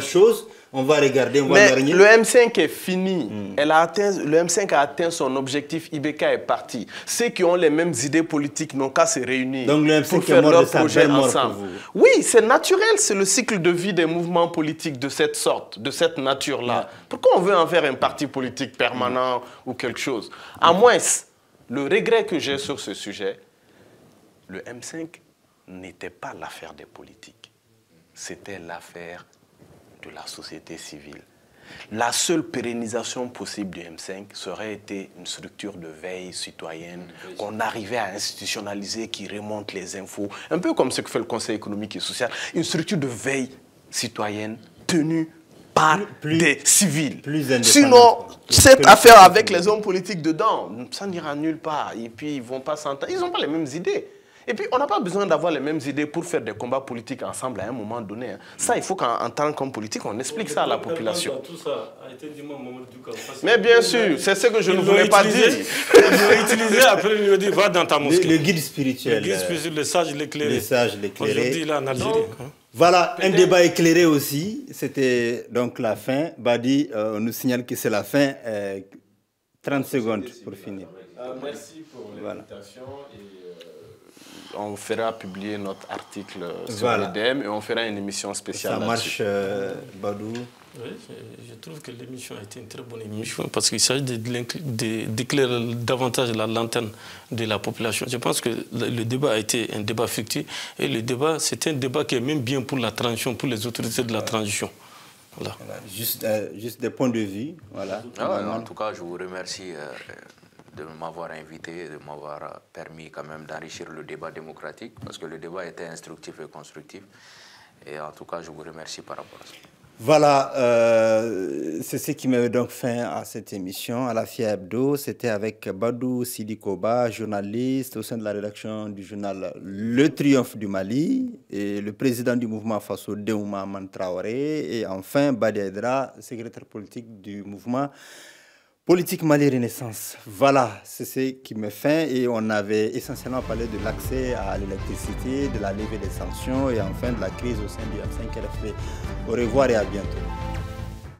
On va regarder, on va mais le M5 est fini. Le M5 a atteint son objectif. Ibeka est parti. Ceux qui ont les mêmes idées politiques n'ont qu'à se réunir pour faire leur projet ensemble. Oui, c'est naturel. C'est le cycle de vie des mouvements politiques de cette sorte, de cette nature-là. Pourquoi on veut en faire un parti politique permanent ou quelque chose? À moins, le regret que j'ai sur ce sujet, le M5 n'était pas l'affaire des politiques. C'était l'affaire de la société civile. La seule pérennisation possible du M5 serait été une structure de veille citoyenne qu'on arrivait à institutionnaliser, qui remonte les infos, un peu comme ce que fait le Conseil économique et social, une structure de veille citoyenne tenue par des civils. Sinon, cette affaire avec les hommes politiques dedans, ça n'ira nulle part. Et puis, ils vont pas s'entendre. Ils n'ont pas les mêmes idées. Et puis, on n'a pas besoin d'avoir les mêmes idées pour faire des combats politiques ensemble à un moment donné. Ça, il faut qu'en tant qu'homme politique, on explique ça à la population. Tout ça a été dit mais bien sûr, c'est ce que je ne voulais pas dire. Ils l'ont utilisé, après ils lui ont dit, va dans ta mosquée. Le guide spirituel. Le guide spirituel, le sage l'éclairé. Le sage l'éclairé. Aujourd'hui, là, en Algérie. Voilà, un débat éclairé aussi. C'était donc la fin. Badi, on nous signale que c'est la fin. 30 secondes pour finir. Merci pour l'invitation. On fera publier notre article sur l'EDM et on fera une émission spéciale. Ça marche, Badou. Oui, je trouve que l'émission a été une très bonne émission parce qu'il s'agit d'éclairer davantage la lanterne de la population. Je pense que le débat a été un débat fructueux et le débat, c'est un débat qui est même bien pour la transition, pour les autorités de la transition. Voilà. Voilà. Juste des points de vue. Voilà. En tout cas, je vous remercie de m'avoir invité, de m'avoir permis quand même d'enrichir le débat démocratique, parce que le débat était instructif et constructif. Et en tout cas, je vous remercie par rapport à ça. Voilà, c'est ce qui met donc fin à cette émission, à la FIA Hebdo. C'était avec Badou Sidi Koba, journaliste au sein de la rédaction du journal Le Triomphe du Mali, et le président du mouvement Faso Deouma Mantraoré, et enfin Badi Aïdara, secrétaire politique du mouvement Politique Mali Renaissance. Voilà, c'est ce qui met fin, et on avait essentiellement parlé de l'accès à l'électricité, de la levée des sanctions et enfin de la crise au sein du M5 RFP. Au revoir et à bientôt.